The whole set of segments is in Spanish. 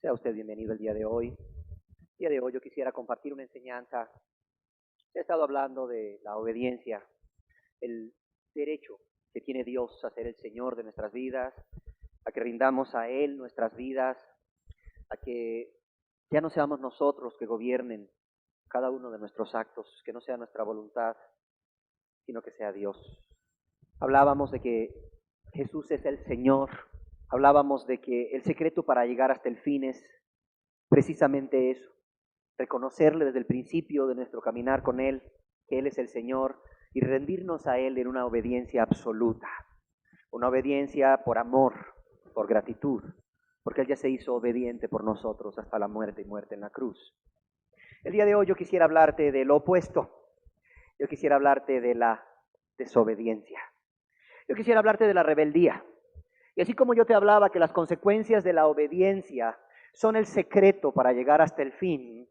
Sea usted bienvenido el día de hoy. El día de hoy yo quisiera compartir una enseñanza. He estado hablando de la obediencia, el derecho que tiene Dios a ser el Señor de nuestras vidas, a que rindamos a Él nuestras vidas, a que ya no seamos nosotros que gobiernen cada uno de nuestros actos, que no sea nuestra voluntad, sino que sea Dios. Hablábamos de que Jesús es el Señor, hablábamos de que el secreto para llegar hasta el fin es precisamente eso, reconocerle desde el principio de nuestro caminar con Él, que Él es el Señor, y rendirnos a Él en una obediencia absoluta, una obediencia por amor, por gratitud, porque Él ya se hizo obediente por nosotros hasta la muerte y muerte en la cruz. El día de hoy yo quisiera hablarte de lo opuesto, yo quisiera hablarte de la desobediencia, yo quisiera hablarte de la rebeldía. Y así como yo te hablaba que las consecuencias de la obediencia son el secreto para llegar hasta el fin,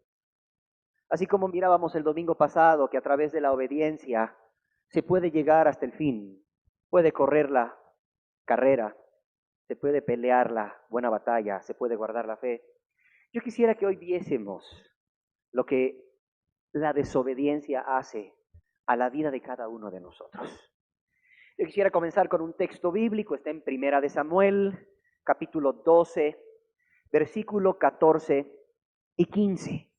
así como mirábamos el domingo pasado que a través de la obediencia se puede llegar hasta el fin, puede correr la carrera, se puede pelear la buena batalla, se puede guardar la fe. Yo quisiera que hoy viésemos lo que la desobediencia hace a la vida de cada uno de nosotros. Yo quisiera comenzar con un texto bíblico, está en Primera de Samuel, capítulo 12, versículo 14 y 15. Es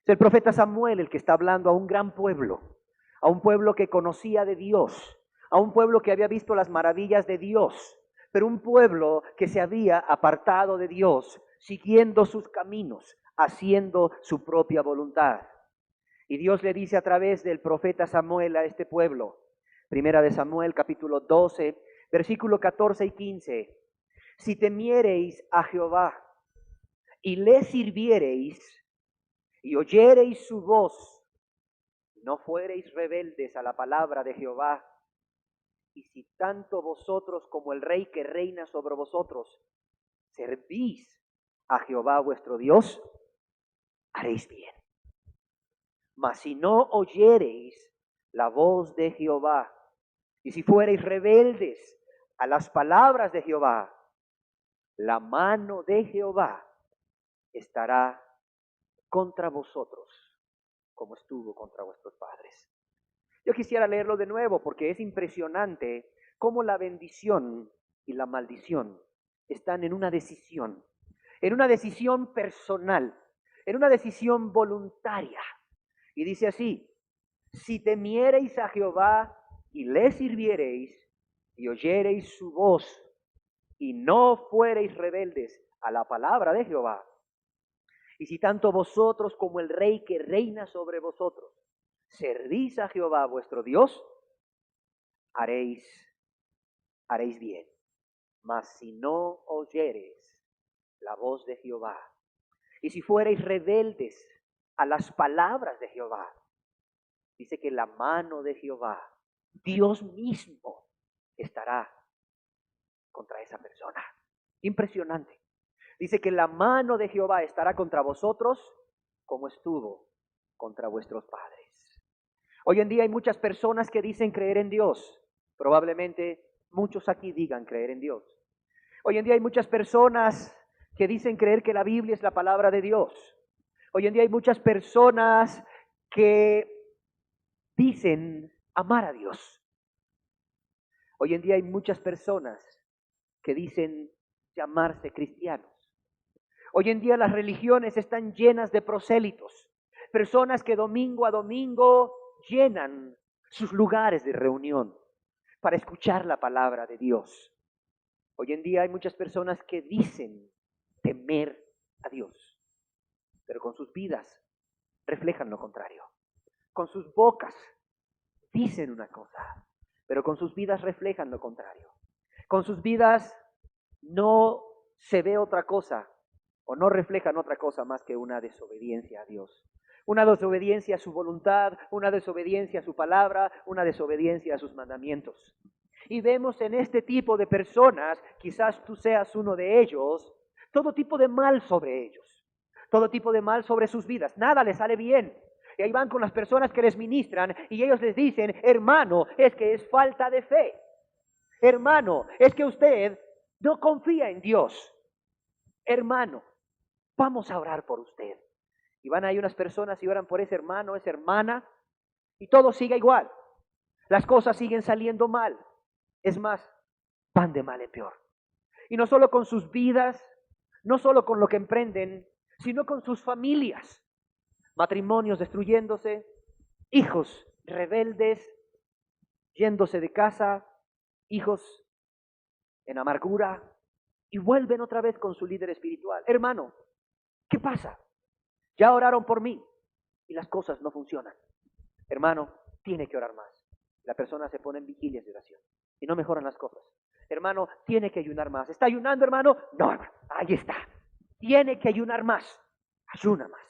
el profeta Samuel el que está hablando a un gran pueblo, a un pueblo que conocía de Dios, a un pueblo que había visto las maravillas de Dios, pero un pueblo que se había apartado de Dios, siguiendo sus caminos, haciendo su propia voluntad. Y Dios le dice a través del profeta Samuel a este pueblo, Primera de Samuel, capítulo 12, versículo 14 y 15. Si temiereis a Jehová y le sirviereis y oyereis su voz, no fuereis rebeldes a la palabra de Jehová, y si tanto vosotros como el rey que reina sobre vosotros servís a Jehová vuestro Dios, haréis bien. Mas si no oyereis la voz de Jehová, y si fuereis rebeldes a las palabras de Jehová, la mano de Jehová estará contra vosotros, como estuvo contra vuestros padres. Yo quisiera leerlo de nuevo porque es impresionante cómo la bendición y la maldición están en una decisión personal, en una decisión voluntaria. Y dice así: si temiereis a Jehová y le sirviereis y oyereis su voz y no fuereis rebeldes a la palabra de Jehová, y si tanto vosotros como el rey que reina sobre vosotros servís a Jehová vuestro Dios, haréis bien. Mas si no oyereis la voz de Jehová, y si fuereis rebeldes a las palabras de Jehová, dice que la mano de Jehová, Dios mismo, estará contra esa persona. Impresionante. Dice que la mano de Jehová estará contra vosotros como estuvo contra vuestros padres. Hoy en día hay muchas personas que dicen creer en Dios. Probablemente muchos aquí digan creer en Dios. Hoy en día hay muchas personas que dicen creer que la Biblia es la palabra de Dios. Hoy en día hay muchas personas que dicen amar a Dios. Hoy en día hay muchas personas que dicen llamarse cristianos. Hoy en día las religiones están llenas de prosélitos, personas que domingo a domingo llenan sus lugares de reunión para escuchar la palabra de Dios. Hoy en día hay muchas personas que dicen temer a Dios, pero con sus vidas reflejan lo contrario. Con sus bocas dicen una cosa, pero con sus vidas reflejan lo contrario. Con sus vidas no se ve otra cosa o no reflejan otra cosa más que una desobediencia a Dios. Una desobediencia a su voluntad, una desobediencia a su palabra, una desobediencia a sus mandamientos. Y vemos en este tipo de personas, quizás tú seas uno de ellos, todo tipo de mal sobre ellos, todo tipo de mal sobre sus vidas. Nada les sale bien. Y ahí van con las personas que les ministran y ellos les dicen: hermano, es que es falta de fe. Hermano, es que usted no confía en Dios. hermano, vamos a orar por usted. Y van ahí unas personas y oran por ese hermano, esa hermana, y todo sigue igual. Las cosas siguen saliendo mal. Es más, van de mal en peor. Y no solo con sus vidas, no solo con lo que emprenden, sino con sus familias. Matrimonios destruyéndose, hijos rebeldes, yéndose de casa, hijos en amargura, y vuelven otra vez con su líder espiritual. Hermano, ¿qué pasa? Ya oraron por mí y las cosas no funcionan. Hermano, tiene que orar más. La persona se pone en vigilias de oración y no mejoran las cosas. Hermano, tiene que ayunar más. ¿Está ayunando, hermano? No, hermano, ahí está. Tiene que ayunar más. Ayuna más.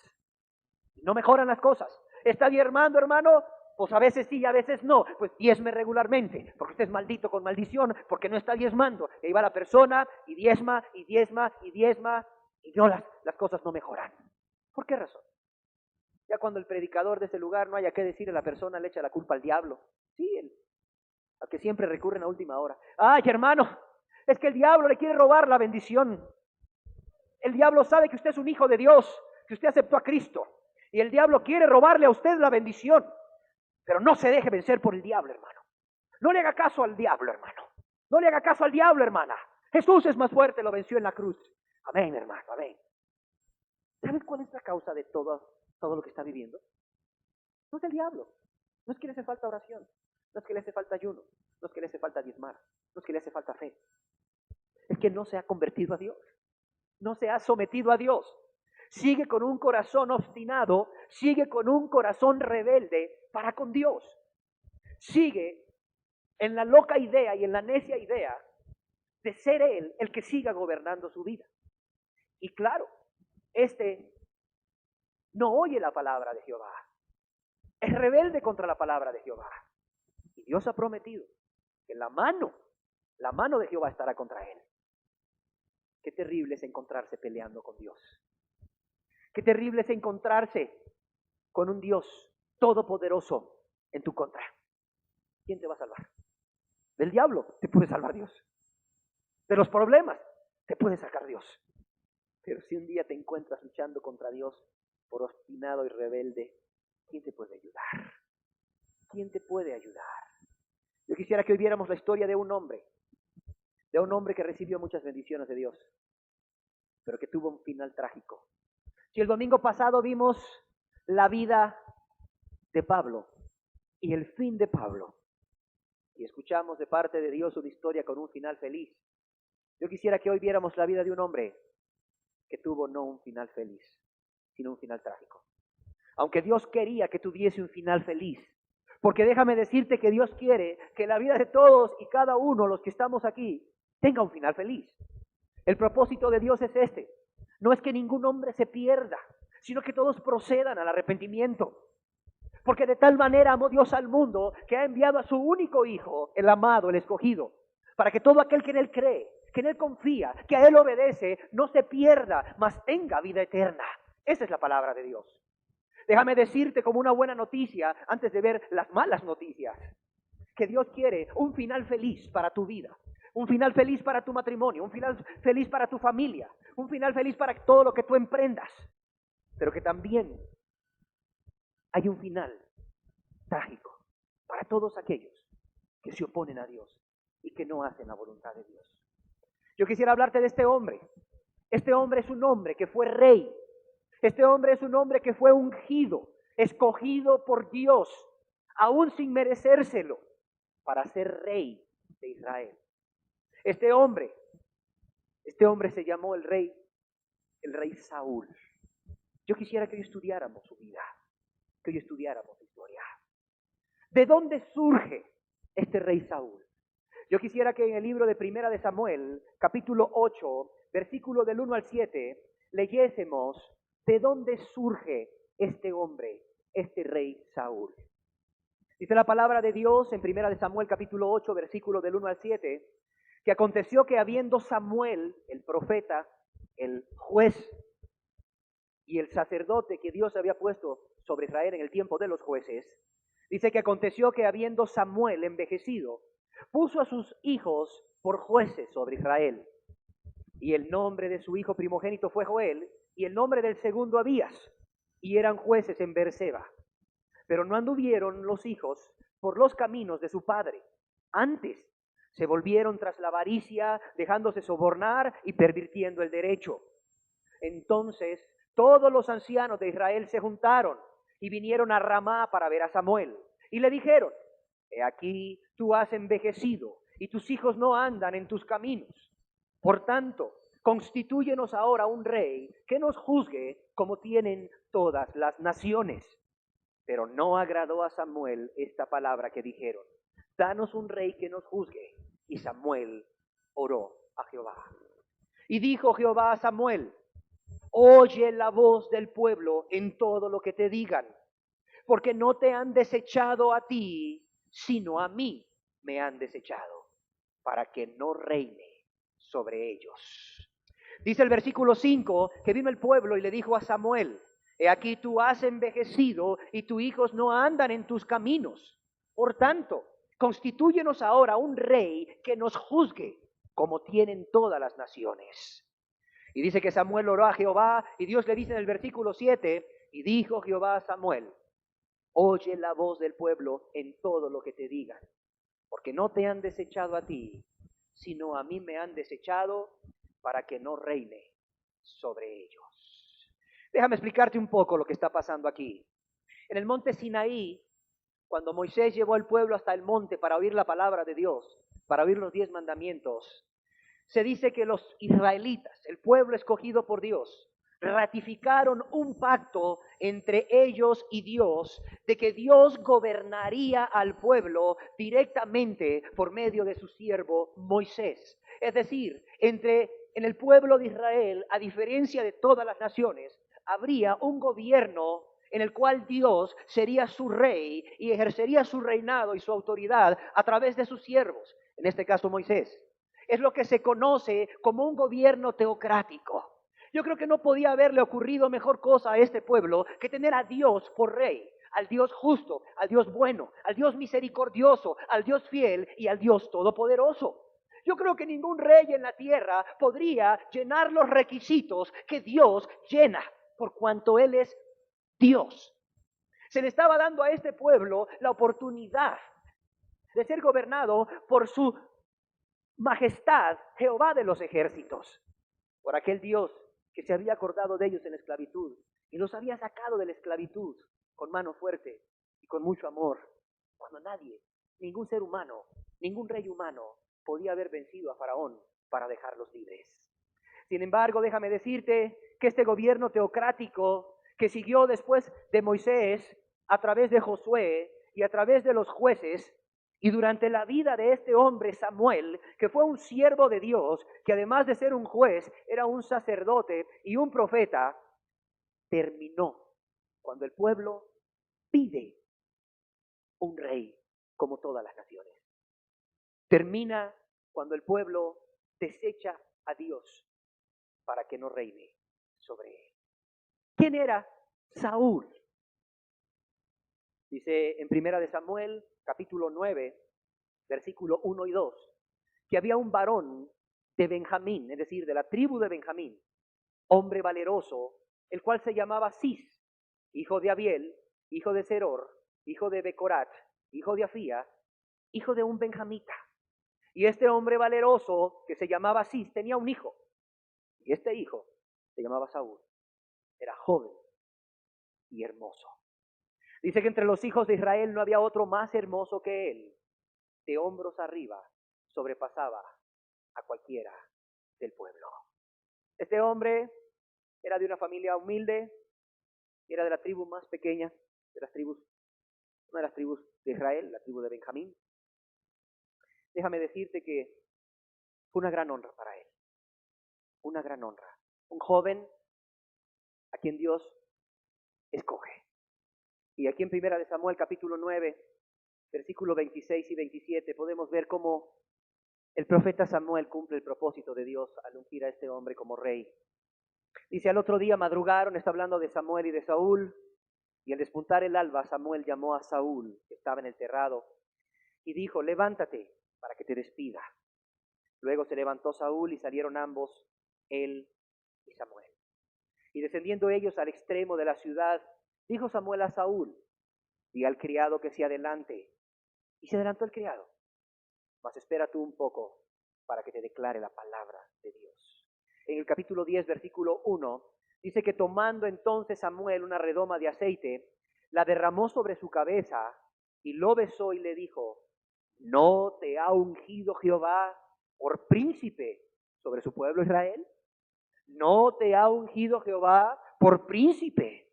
No mejoran las cosas. ¿Está diezmando, hermano? Pues a veces sí y a veces no. Pues diezme regularmente, porque usted es maldito con maldición, porque no está diezmando. Y ahí va la persona y diezma, y diezma, y diezma, y no, las cosas no mejoran. ¿Por qué razón? Ya cuando el predicador de ese lugar no haya qué decirle, la persona le echa la culpa al diablo. Sí, al que siempre recurren a última hora. Ay, hermano, es que el diablo le quiere robar la bendición. El diablo sabe que usted es un hijo de Dios, que usted aceptó a Cristo. Y el diablo quiere robarle a usted la bendición. Pero no se deje vencer por el diablo, hermano. No le haga caso al diablo, hermano. No le haga caso al diablo, hermana. Jesús es más fuerte, lo venció en la cruz. Amén, hermano, amén. ¿Sabes cuál es la causa de todo lo que está viviendo? No es el diablo. No es que le hace falta oración. No es que le hace falta ayuno. No es que le hace falta diezmar. No es que le hace falta fe. Es que no se ha convertido a Dios. No se ha sometido a Dios. Sigue con un corazón obstinado. Sigue con un corazón rebelde para con Dios. Sigue en la loca idea y en la necia idea de ser Él el que siga gobernando su vida. Y claro, no oye la palabra de Jehová. Es rebelde contra la palabra de Jehová. Y Dios ha prometido que la mano de Jehová estará contra él. Qué terrible es encontrarse peleando con Dios. Qué terrible es encontrarse con un Dios todopoderoso en tu contra. ¿Quién te va a salvar? Del diablo te puede salvar Dios. De los problemas te puede sacar Dios. Pero si un día te encuentras luchando contra Dios por obstinado y rebelde, ¿quién te puede ayudar? ¿Quién te puede ayudar? Yo quisiera que hoy viéramos la historia de un hombre que recibió muchas bendiciones de Dios, pero que tuvo un final trágico. Si el domingo pasado vimos la vida de Pablo y el fin de Pablo, y escuchamos de parte de Dios una historia con un final feliz, yo quisiera que hoy viéramos la vida de un hombre que tuvo no un final feliz, sino un final trágico. Aunque Dios quería que tuviese un final feliz, porque déjame decirte que Dios quiere que la vida de todos y cada uno, los que estamos aquí, tenga un final feliz. El propósito de Dios es este. No es que ningún hombre se pierda, sino que todos procedan al arrepentimiento. Porque de tal manera amó Dios al mundo que ha enviado a su único Hijo, el amado, el escogido, para que todo aquel que en Él cree, que en Él confía, que a Él obedece, no se pierda, mas tenga vida eterna. Esa es la palabra de Dios. Déjame decirte como una buena noticia, antes de ver las malas noticias, que Dios quiere un final feliz para tu vida, un final feliz para tu matrimonio, un final feliz para tu familia, un final feliz para todo lo que tú emprendas, pero que también hay un final trágico para todos aquellos que se oponen a Dios y que no hacen la voluntad de Dios. Yo quisiera hablarte de este hombre. Este hombre es un hombre que fue rey. Este hombre es un hombre que fue ungido, escogido por Dios, aún sin merecérselo, para ser rey de Israel. Este hombre se llamó el rey Saúl. Yo quisiera que hoy estudiáramos su vida, que hoy estudiáramos su historia. ¿De dónde surge este rey Saúl? Yo quisiera que en el libro de Primera de Samuel, capítulo 8, versículo del 1 al 7, leyésemos de dónde surge este hombre, este rey Saúl. Dice la palabra de Dios en Primera de Samuel, capítulo 8, versículo del 1 al 7, que aconteció que habiendo Samuel, el profeta, el juez y el sacerdote que Dios había puesto sobre Israel en el tiempo de los jueces, dice que aconteció que habiendo Samuel envejecido, puso a sus hijos por jueces sobre Israel. Y el nombre de su hijo primogénito fue Joel, y el nombre del segundo Abías, y eran jueces en Beerseba. Pero no anduvieron los hijos por los caminos de su padre. Antes se volvieron tras la avaricia, dejándose sobornar y pervirtiendo el derecho. Entonces todos los ancianos de Israel se juntaron y vinieron a Ramá para ver a Samuel. Y le dijeron: he aquí, tú has envejecido y tus hijos no andan en tus caminos. Por tanto, constitúyenos ahora un rey que nos juzgue como tienen todas las naciones. Pero no agradó a Samuel esta palabra que dijeron: danos un rey que nos juzgue. Y Samuel oró a Jehová. Y dijo Jehová a Samuel: oye la voz del pueblo en todo lo que te digan, porque no te han desechado a ti, sino a mí me han desechado, para que no reine sobre ellos. Dice el versículo 5 que vino el pueblo y le dijo a Samuel: he aquí tú has envejecido y tus hijos no andan en tus caminos. Por tanto, constitúyenos ahora un rey que nos juzgue como tienen todas las naciones. Y dice que Samuel oró a Jehová y Dios le dice en el versículo 7, y dijo Jehová a Samuel: oye la voz del pueblo en todo lo que te digan, porque no te han desechado a ti, sino a mí me han desechado para que no reine sobre ellos. Déjame explicarte un poco lo que está pasando aquí. En el monte Sinaí, cuando Moisés llevó al pueblo hasta el monte para oír la palabra de Dios, para oír los 10 mandamientos, se dice que los israelitas, el pueblo escogido por Dios, ratificaron un pacto entre ellos y Dios, de que Dios gobernaría al pueblo directamente por medio de su siervo Moisés. Es decir, en el pueblo de Israel, a diferencia de todas las naciones, habría un gobierno en el cual Dios sería su rey y ejercería su reinado y su autoridad a través de sus siervos, en este caso Moisés. Es lo que se conoce como un gobierno teocrático. Yo creo que no podía haberle ocurrido mejor cosa a este pueblo que tener a Dios por rey, al Dios justo, al Dios bueno, al Dios misericordioso, al Dios fiel y al Dios todopoderoso. Yo creo que ningún rey en la tierra podría llenar los requisitos que Dios llena, por cuanto Él es Dios. Se le estaba dando a este pueblo la oportunidad de ser gobernado por su majestad, Jehová de los ejércitos, por aquel Dios que se había acordado de ellos en la esclavitud y los había sacado de la esclavitud con mano fuerte y con mucho amor, cuando nadie, ningún ser humano, ningún rey humano podía haber vencido a Faraón para dejarlos libres. Sin embargo, déjame decirte que este gobierno teocrático que siguió después de Moisés, a través de Josué y a través de los jueces, y durante la vida de este hombre Samuel, que fue un siervo de Dios, que además de ser un juez, era un sacerdote y un profeta, terminó cuando el pueblo pide un rey como todas las naciones. Termina cuando el pueblo desecha a Dios para que no reine sobre él. ¿Quién era Saúl? Dice en Primera de Samuel, capítulo 9, versículo 1 y 2, que había un varón de Benjamín, es decir, de la tribu de Benjamín, hombre valeroso, el cual se llamaba Cis, hijo de Abiel, hijo de Seror, hijo de Becorat, hijo de Afía, hijo de un benjamita. Y este hombre valeroso, que se llamaba Cis, tenía un hijo, y este hijo se llamaba Saúl. Era joven y hermoso. Dice que entre los hijos de Israel no había otro más hermoso que él. De hombros arriba sobrepasaba a cualquiera del pueblo. Este hombre era de una familia humilde, era de la tribu más pequeña de las tribus, una de las tribus de Israel, la tribu de Benjamín. Déjame decirte que fue una gran honra para él, una gran honra. Un joven a quien Dios escoge. Y aquí en Primera de Samuel, capítulo 9, versículos 26 y 27, podemos ver cómo el profeta Samuel cumple el propósito de Dios al ungir a este hombre como rey. Dice: al otro día madrugaron, está hablando de Samuel y de Saúl, y al despuntar el alba, Samuel llamó a Saúl, que estaba en el terrado, y dijo: levántate para que te despida. Luego se levantó Saúl y salieron ambos, él y Samuel. Y descendiendo ellos al extremo de la ciudad, dijo Samuel a Saúl: di al criado que se adelante. Y se adelantó el criado. Mas espera tú un poco para que te declare la palabra de Dios. En el capítulo 10, versículo 1, dice que tomando entonces Samuel una redoma de aceite, la derramó sobre su cabeza y lo besó y le dijo: ¿no te ha ungido Jehová por príncipe sobre su pueblo Israel? ¿No te ha ungido Jehová por príncipe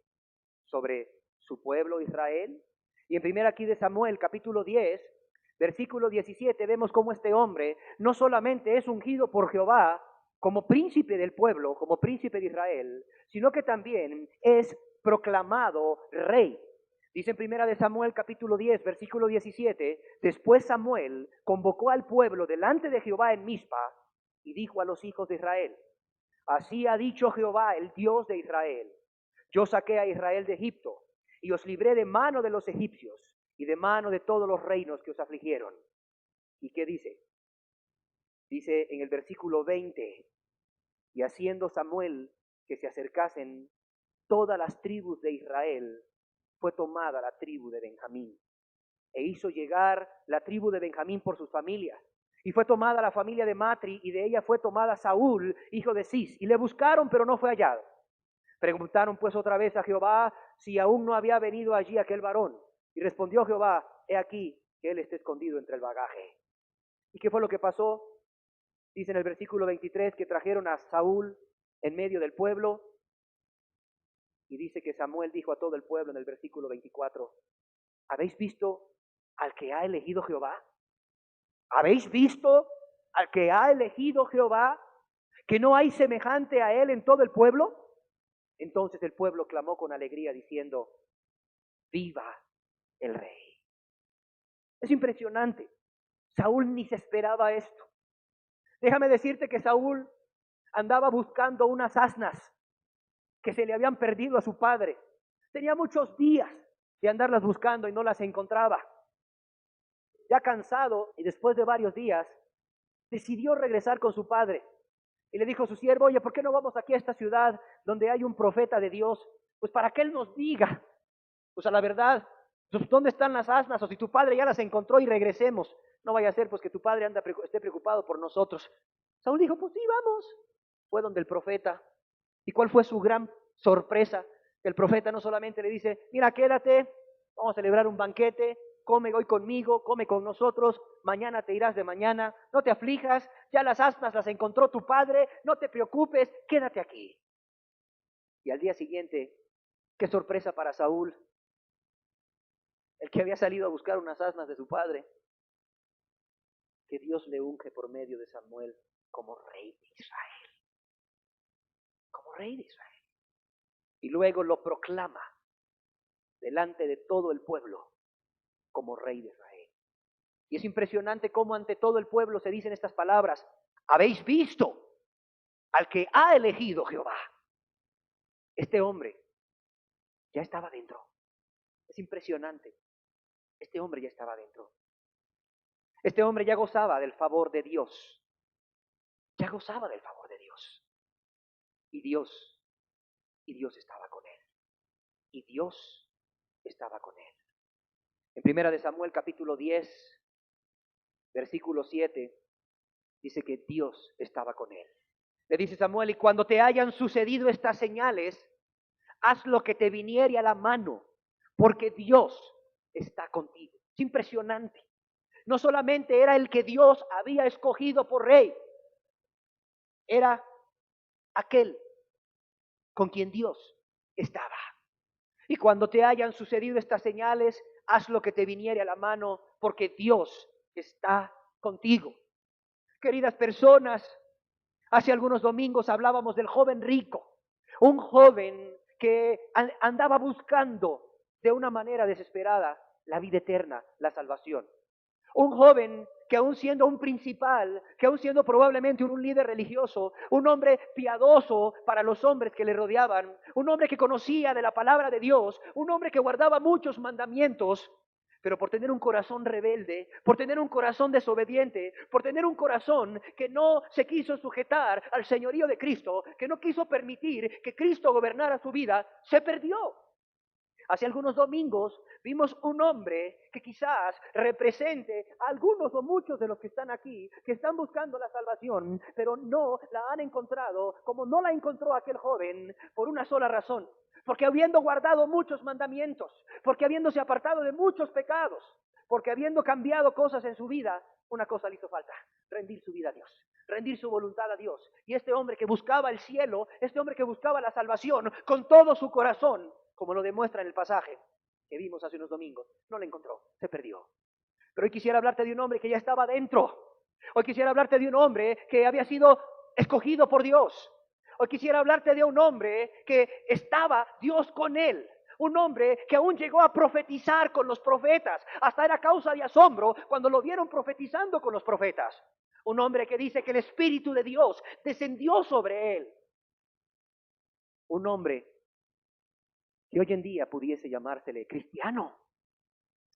sobre su pueblo Israel? Y en primera aquí de Samuel, capítulo 10, versículo 17, vemos cómo este hombre no solamente es ungido por Jehová como príncipe del pueblo, como príncipe de Israel, sino que también es proclamado rey. Dice en primera de Samuel, capítulo 10, versículo 17, después Samuel convocó al pueblo delante de Jehová en Mizpa y dijo a los hijos de Israel: así ha dicho Jehová, el Dios de Israel: yo saqué a Israel de Egipto y os libré de mano de los egipcios y de mano de todos los reinos que os afligieron. ¿Y qué dice? Dice en el versículo 20, y haciendo Samuel que se acercasen todas las tribus de Israel, fue tomada la tribu de Benjamín, e hizo llegar la tribu de Benjamín por sus familias. Y fue tomada la familia de Matri, y de ella fue tomada Saúl, hijo de Cis. Y le buscaron, pero no fue hallado. Preguntaron pues otra vez a Jehová si aún no había venido allí aquel varón. Y respondió Jehová: he aquí que él está escondido entre el bagaje. ¿Y qué fue lo que pasó? Dice en el versículo 23 que trajeron a Saúl en medio del pueblo. Y dice que Samuel dijo a todo el pueblo en el versículo 24: ¿habéis visto al que ha elegido Jehová? ¿Habéis visto al que ha elegido Jehová? ¿Que no hay semejante a él en todo el pueblo? Entonces el pueblo clamó con alegría diciendo: viva el rey. Es impresionante. Saúl ni se esperaba esto. Déjame decirte que Saúl andaba buscando unas asnas que se le habían perdido a su padre. Tenía muchos días de andarlas buscando y no las encontraba. Ya cansado y después de varios días, decidió regresar con su padre. Y le dijo a su siervo: oye, ¿por qué no vamos aquí a esta ciudad donde hay un profeta de Dios? Pues para que él nos diga, pues a la verdad, pues, ¿dónde están las asnas? O si tu padre ya las encontró y regresemos. No vaya a ser pues que tu padre esté preocupado por nosotros. Saúl dijo: pues sí, vamos. Fue donde el profeta. ¿Y cuál fue su gran sorpresa? El profeta no solamente le dice: mira, quédate, vamos a celebrar un banquete, come hoy conmigo, come con nosotros, mañana te irás de mañana, no te aflijas, ya las asnas las encontró tu padre, no te preocupes, quédate aquí. Y al día siguiente, qué sorpresa para Saúl, el que había salido a buscar unas asnas de su padre, que Dios le unge por medio de Samuel como rey de Israel, como rey de Israel. Y luego lo proclama delante de todo el pueblo como rey de Israel. Y es impresionante cómo ante todo el pueblo se dicen estas palabras: ¿habéis visto al que ha elegido Jehová? Este hombre ya estaba dentro. Es impresionante. Este hombre ya estaba dentro. Este hombre ya gozaba del favor de Dios. Ya gozaba del favor de Dios. Y Dios estaba con él. Y Dios estaba con él. En primera de Samuel capítulo 10, versículo 7, dice que Dios estaba con él. Le dice Samuel: y cuando te hayan sucedido estas señales, haz lo que te viniere a la mano, porque Dios está contigo. Es impresionante. No solamente era el que Dios había escogido por rey, era aquel con quien Dios estaba. Y cuando te hayan sucedido estas señales, haz lo que te viniere a la mano, porque Dios está contigo. Queridas personas, hace algunos domingos hablábamos del joven rico, un joven que andaba buscando de una manera desesperada la vida eterna, la salvación. Un joven que aún siendo un principal, que aún siendo probablemente un líder religioso, un hombre piadoso para los hombres que le rodeaban, un hombre que conocía de la palabra de Dios, un hombre que guardaba muchos mandamientos, Pero por tener un corazón rebelde, por tener un corazón desobediente, por tener un corazón que no se quiso sujetar al señorío de Cristo, que no quiso permitir que Cristo gobernara su vida, se perdió. Hace algunos domingos vimos un hombre que quizás represente a algunos o muchos de los que están aquí, que están buscando la salvación, pero no la han encontrado como no la encontró aquel joven, por una sola razón. Porque habiendo guardado muchos mandamientos, porque habiéndose apartado de muchos pecados, porque habiendo cambiado cosas en su vida, una cosa le hizo falta: rendir su vida a Dios, rendir su voluntad a Dios. Y este hombre que buscaba el cielo, este hombre que buscaba la salvación con todo su corazón, como lo demuestra en el pasaje que vimos hace unos domingos, no la encontró, se perdió. Pero hoy quisiera hablarte de un hombre que ya estaba dentro. Hoy quisiera hablarte de un hombre que había sido escogido por Dios. Hoy quisiera hablarte de un hombre que estaba Dios con él. Un hombre que aún llegó a profetizar con los profetas. Hasta era causa de asombro cuando lo vieron profetizando con los profetas. Un hombre que dice que el Espíritu de Dios descendió sobre él. Un hombre que hoy en día pudiese llamársele cristiano.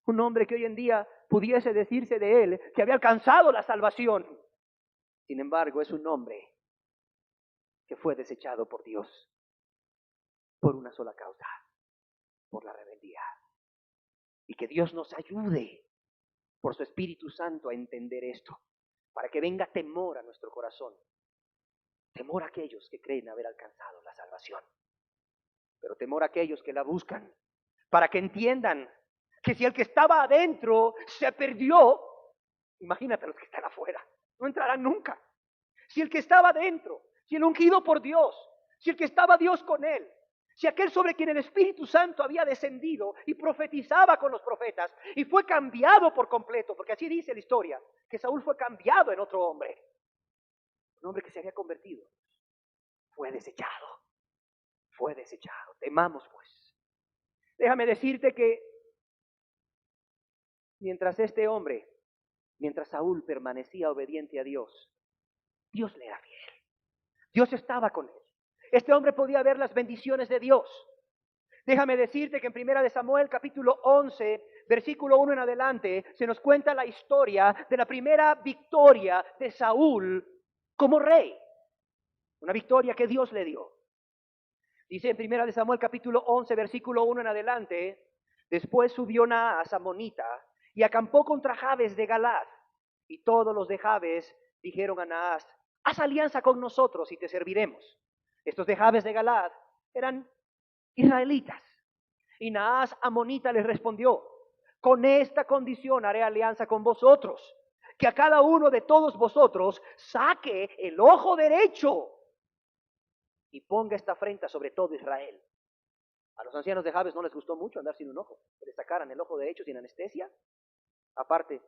Un hombre que hoy en día pudiese decirse de él que había alcanzado la salvación. Sin embargo, es un hombre que fue desechado por Dios por una sola causa: por la rebeldía. Y que Dios nos ayude por su Espíritu Santo a entender esto, para que venga temor a nuestro corazón. Temor a aquellos que creen haber alcanzado la salvación, pero temor a aquellos que la buscan, para que entiendan que si el que estaba adentro se perdió, imagínate los que están afuera, no entrarán nunca. Si el que estaba adentro, si el ungido por Dios, si el que estaba Dios con él, si aquel sobre quien el Espíritu Santo había descendido y profetizaba con los profetas y fue cambiado por completo, porque así dice la historia, que Saúl fue cambiado en otro hombre, un hombre que se había convertido, fue desechado, fue desechado. Temamos pues. Déjame decirte que mientras este hombre, mientras Saúl permanecía obediente a Dios, Dios le era fiel. Dios estaba con él. Este hombre podía ver las bendiciones de Dios. Déjame decirte que en 1 de Samuel capítulo 11, versículo 1 en adelante, se nos cuenta la historia de la primera victoria de Saúl como rey. Una victoria que Dios le dio. Dice en 1 de Samuel capítulo 11, versículo 1 en adelante: después subió Naas amonita y acampó contra Jabes de Galaad. Y todos los de Jabes dijeron a Naas: haz alianza con nosotros y te serviremos. Estos de Jabes de Galaad eran israelitas. Y Naas amonita les respondió: con esta condición haré alianza con vosotros, que a cada uno de todos vosotros saque el ojo derecho y ponga esta afrenta sobre todo Israel. A los ancianos de Jabes no les gustó mucho andar sin un ojo, que les sacaran el ojo derecho sin anestesia. Aparte,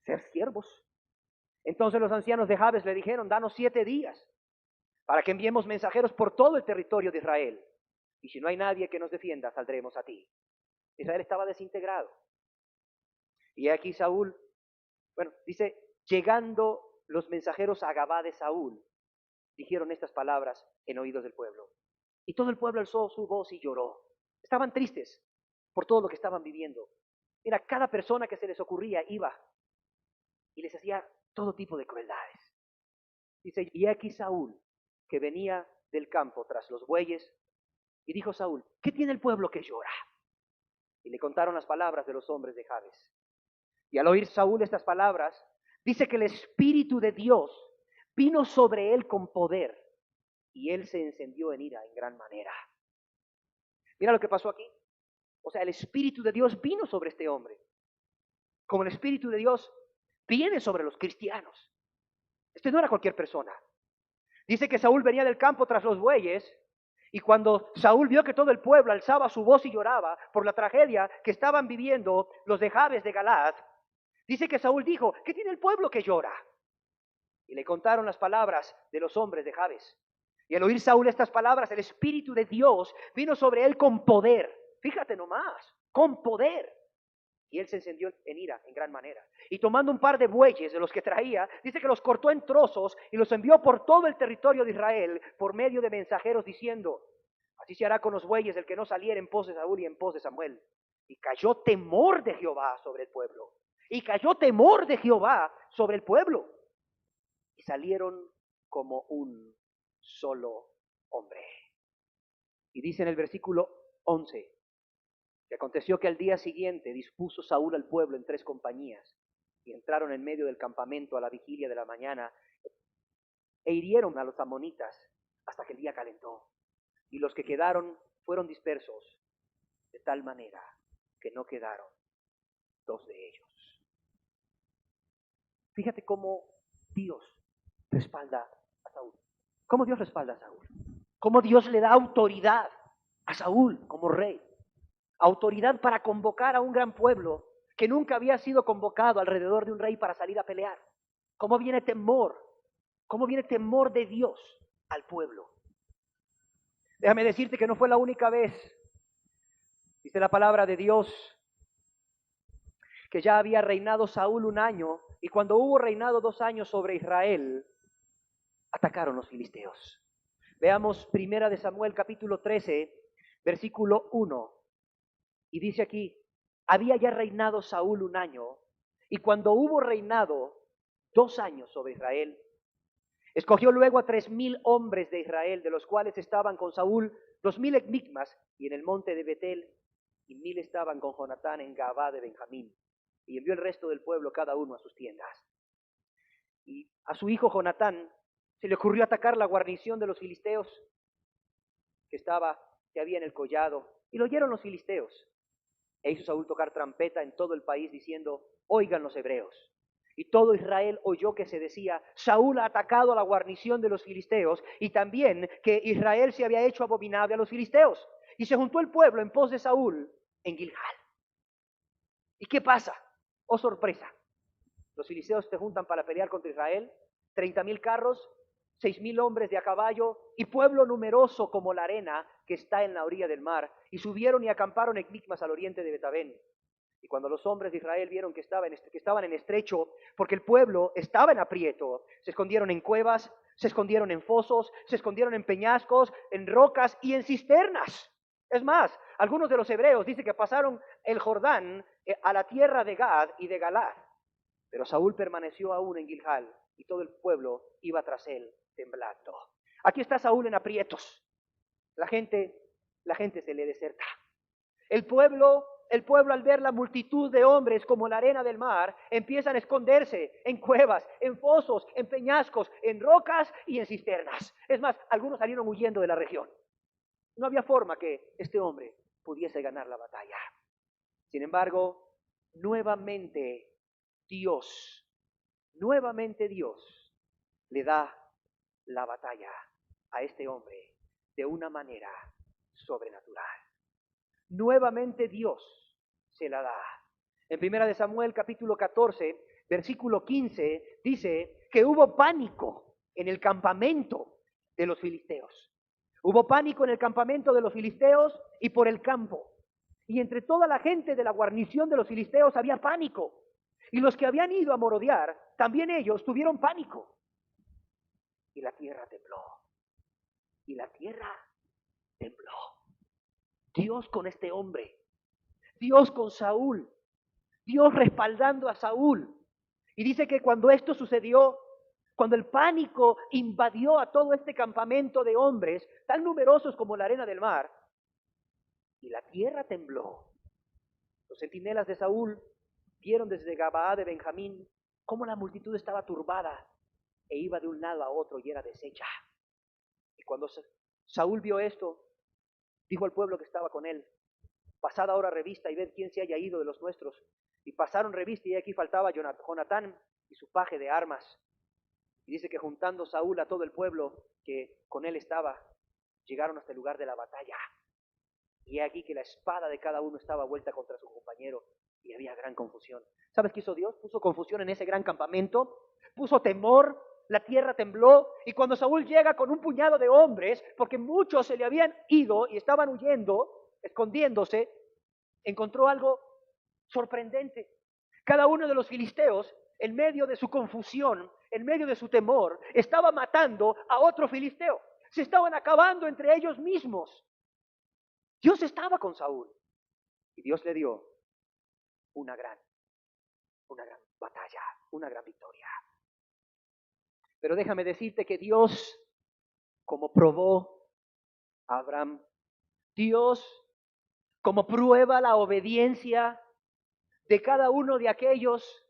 ser siervos. Entonces los ancianos de Jabes le dijeron: danos 7 días para que enviemos mensajeros por todo el territorio de Israel. Y si no hay nadie que nos defienda, saldremos a ti. Israel estaba desintegrado. Y aquí Saúl, dice, llegando los mensajeros a Gabá de Saúl, dijeron estas palabras en oídos del pueblo. Y todo el pueblo alzó su voz y lloró. Estaban tristes por todo lo que estaban viviendo. Mira, cada persona que se les ocurría iba y les hacía todo tipo de crueldades. Dice, y aquí Saúl, que venía del campo tras los bueyes, y dijo Saúl: ¿qué tiene el pueblo que llora? Y le contaron las palabras de los hombres de Jabes. Y al oír Saúl estas palabras, dice que el Espíritu de Dios vino sobre él con poder, y él se encendió en ira en gran manera. Mira lo que pasó aquí. O sea, el Espíritu de Dios vino sobre este hombre, como el Espíritu de Dios viene sobre los cristianos. Este no era cualquier persona. Dice que Saúl venía del campo tras los bueyes, y cuando Saúl vio que todo el pueblo alzaba su voz y lloraba por la tragedia que estaban viviendo los de Jabes de Galaad, dice que Saúl dijo: ¿qué tiene el pueblo que llora? Y le contaron las palabras de los hombres de Jabes. Y al oír Saúl estas palabras, el Espíritu de Dios vino sobre él con poder. Fíjate nomás, con poder. Y él se encendió en ira en gran manera. Y tomando un par de bueyes de los que traía, dice que los cortó en trozos y los envió por todo el territorio de Israel por medio de mensajeros diciendo: así se hará con los bueyes del que no saliera en pos de Saúl y en pos de Samuel. Y cayó temor de Jehová sobre el pueblo. Y cayó temor de Jehová sobre el pueblo. Y salieron como un solo hombre. Y dice en el versículo 11, que aconteció que al día siguiente dispuso Saúl al pueblo en 3 compañías, y entraron en medio del campamento a la vigilia de la mañana, e hirieron a los amonitas hasta que el día calentó. Y los que quedaron fueron dispersos, de tal manera que no quedaron 2 de ellos. Fíjate cómo Dios respalda a Saúl. Cómo Dios respalda a Saúl. Cómo Dios le da autoridad a Saúl como rey. Autoridad para convocar a un gran pueblo que nunca había sido convocado alrededor de un rey para salir a pelear. Cómo viene temor de Dios al pueblo. Déjame decirte que no fue la única vez, dice la palabra de Dios, que ya había reinado Saúl 1 año, y cuando hubo reinado 2 años sobre Israel, atacaron los filisteos. Veamos 1 de Samuel capítulo 13, versículo 1. Y dice aquí, había ya reinado Saúl 1 año, y cuando hubo reinado 2 años sobre Israel, escogió luego a 3,000 hombres de Israel, de los cuales estaban con Saúl 2,000 en Micmas y en el monte de Betel, y 1,000 estaban con Jonatán en Gabá de Benjamín. Y envió el resto del pueblo cada uno a sus tiendas. Y a su hijo Jonatán se le ocurrió atacar la guarnición de los filisteos que había en el collado, y lo oyeron los filisteos. E hizo Saúl tocar trompeta en todo el país diciendo, oigan los hebreos. Y todo Israel oyó que se decía, Saúl ha atacado a la guarnición de los filisteos, y también que Israel se había hecho abominable a los filisteos. Y se juntó el pueblo en pos de Saúl en Gilgal. ¿Y qué pasa? Oh sorpresa, los filisteos se juntan para pelear contra Israel, 30,000 carros, 6,000 hombres de a caballo y pueblo numeroso como la arena que está en la orilla del mar. Y subieron y acamparon en Micmas al oriente de Betabén. Y cuando los hombres de Israel vieron que estaban en estrecho, porque el pueblo estaba en aprieto, se escondieron en cuevas, se escondieron en fosos, se escondieron en peñascos, en rocas y en cisternas. Es más, algunos de los hebreos dicen que pasaron el Jordán a la tierra de Gad y de Galad. Pero Saúl permaneció aún en Gilgal y todo el pueblo iba tras él temblando. Aquí está Saúl en aprietos. La gente se le deserta. El pueblo al ver la multitud de hombres como la arena del mar, empiezan a esconderse en cuevas, en fosos, en peñascos, en rocas y en cisternas. Es más, algunos salieron huyendo de la región. No había forma que este hombre pudiese ganar la batalla. Sin embargo, nuevamente Dios le da la batalla a este hombre de una manera sobrenatural. Nuevamente Dios se la da. En 1 de Samuel capítulo 14, versículo 15, dice que hubo pánico en el campamento de los filisteos. Hubo pánico en el campamento de los filisteos y por el campo. Y entre toda la gente de la guarnición de los filisteos había pánico. Y los que habían ido a merodear, también ellos tuvieron pánico. Y la tierra tembló. Y la tierra tembló. Dios con este hombre. Dios con Saúl. Dios respaldando a Saúl. Y dice que cuando esto sucedió, cuando el pánico invadió a todo este campamento de hombres, tan numerosos como la arena del mar, y la tierra tembló, los centinelas de Saúl vieron desde Gabaa de Benjamín cómo la multitud estaba turbada e iba de un lado a otro y era deshecha. Y cuando Saúl vio esto, dijo al pueblo que estaba con él, pasad ahora revista y ved quién se haya ido de los nuestros. Y pasaron revista y aquí faltaba Jonatán y su paje de armas. Y dice que juntando Saúl a todo el pueblo que con él estaba, llegaron hasta el lugar de la batalla. Y aquí que la espada de cada uno estaba vuelta contra su compañero y había gran confusión. ¿Sabes qué hizo Dios? Puso confusión en ese gran campamento, puso temor, la tierra tembló, y cuando Saúl llega con un puñado de hombres, porque muchos se le habían ido y estaban huyendo, escondiéndose, encontró algo sorprendente. Cada uno de los filisteos, en medio de su confusión, en medio de su temor, estaba matando a otro filisteo. Se estaban acabando entre ellos mismos. Dios estaba con Saúl. Y Dios le dio una gran batalla, una gran victoria. Pero déjame decirte que Dios, como probó a Abraham, Dios, como prueba la obediencia de cada uno de aquellos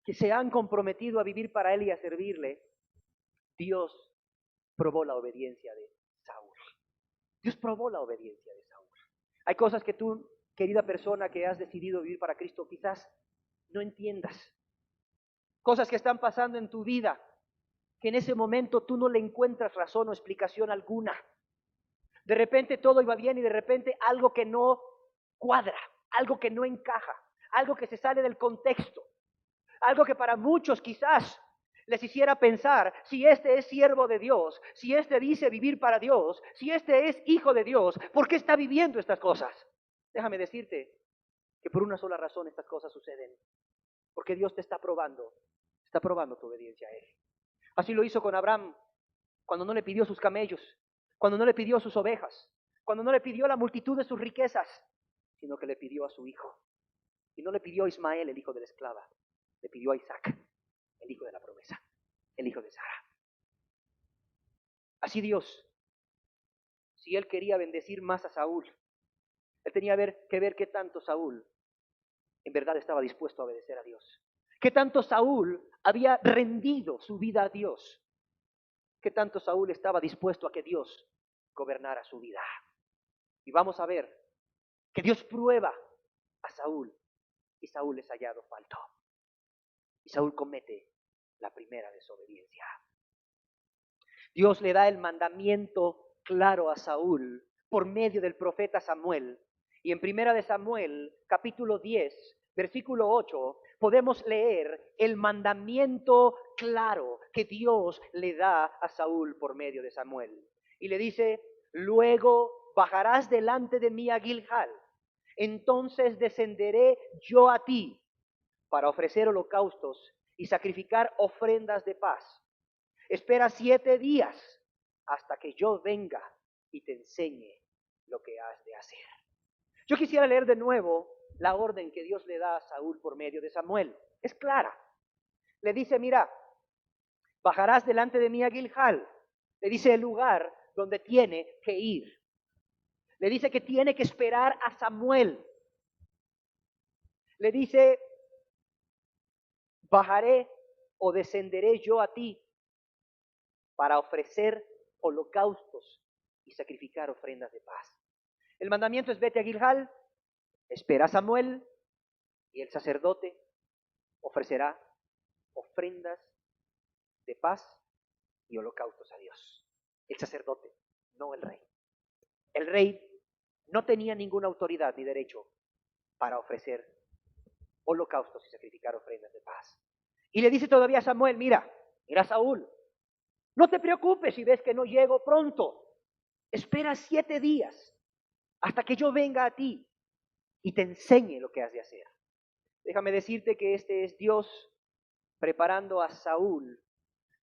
que se han comprometido a vivir para Él y a servirle, Dios probó la obediencia de Saúl. Dios probó la obediencia de Saúl. Hay cosas que tú, querida persona que has decidido vivir para Cristo, quizás no entiendas. Cosas que están pasando en tu vida, que en ese momento tú no le encuentras razón o explicación alguna. De repente todo iba bien y de repente algo que no cuadra, algo que no encaja, algo que se sale del contexto, algo que para muchos quizás les hiciera pensar, si este es siervo de Dios, si este dice vivir para Dios, si este es hijo de Dios, ¿por qué está viviendo estas cosas? Déjame decirte que por una sola razón estas cosas suceden, porque Dios te está probando tu obediencia a Él. Así lo hizo con Abraham, cuando no le pidió sus camellos, cuando no le pidió sus ovejas, cuando no le pidió la multitud de sus riquezas, sino que le pidió a su hijo. Y no le pidió a Ismael, el hijo de la esclava, le pidió a Isaac, el hijo de la promesa, el hijo de Sara. Así Dios, si Él quería bendecir más a Saúl, Él tenía que ver qué tanto Saúl en verdad estaba dispuesto a obedecer a Dios. Qué tanto Saúl había rendido su vida a Dios. Qué tanto Saúl estaba dispuesto a que Dios gobernara su vida. Y vamos a ver que Dios prueba a Saúl y Saúl es hallado falto. Y Saúl comete la primera desobediencia. Dios le da el mandamiento claro a Saúl por medio del profeta Samuel. Y en primera de Samuel, capítulo 10, versículo 8, podemos leer el mandamiento claro que Dios le da a Saúl por medio de Samuel. Y le dice, luego bajarás delante de mí a Gilgal, entonces descenderé yo a ti para ofrecer holocaustos y sacrificar ofrendas de paz. Espera 7 días hasta que yo venga y te enseñe lo que has de hacer. Yo quisiera leer de nuevo la orden que Dios le da a Saúl por medio de Samuel. Es clara. Le dice, mira, bajarás delante de mí a Gilgal. Le dice el lugar donde tiene que ir. Le dice que tiene que esperar a Samuel. Le dice, bajaré o descenderé yo a ti para ofrecer holocaustos y sacrificar ofrendas de paz. El mandamiento es vete a Gilgal, espera a Samuel y el sacerdote ofrecerá ofrendas de paz y holocaustos a Dios. El sacerdote, no el rey. El rey no tenía ninguna autoridad ni derecho para ofrecer holocaustos y sacrificar ofrendas de paz. Y le dice todavía a Samuel, mira Saúl, no te preocupes si ves que no llego pronto. Espera 7 días hasta que yo venga a ti y te enseñe lo que has de hacer. Déjame decirte que este es Dios preparando a Saúl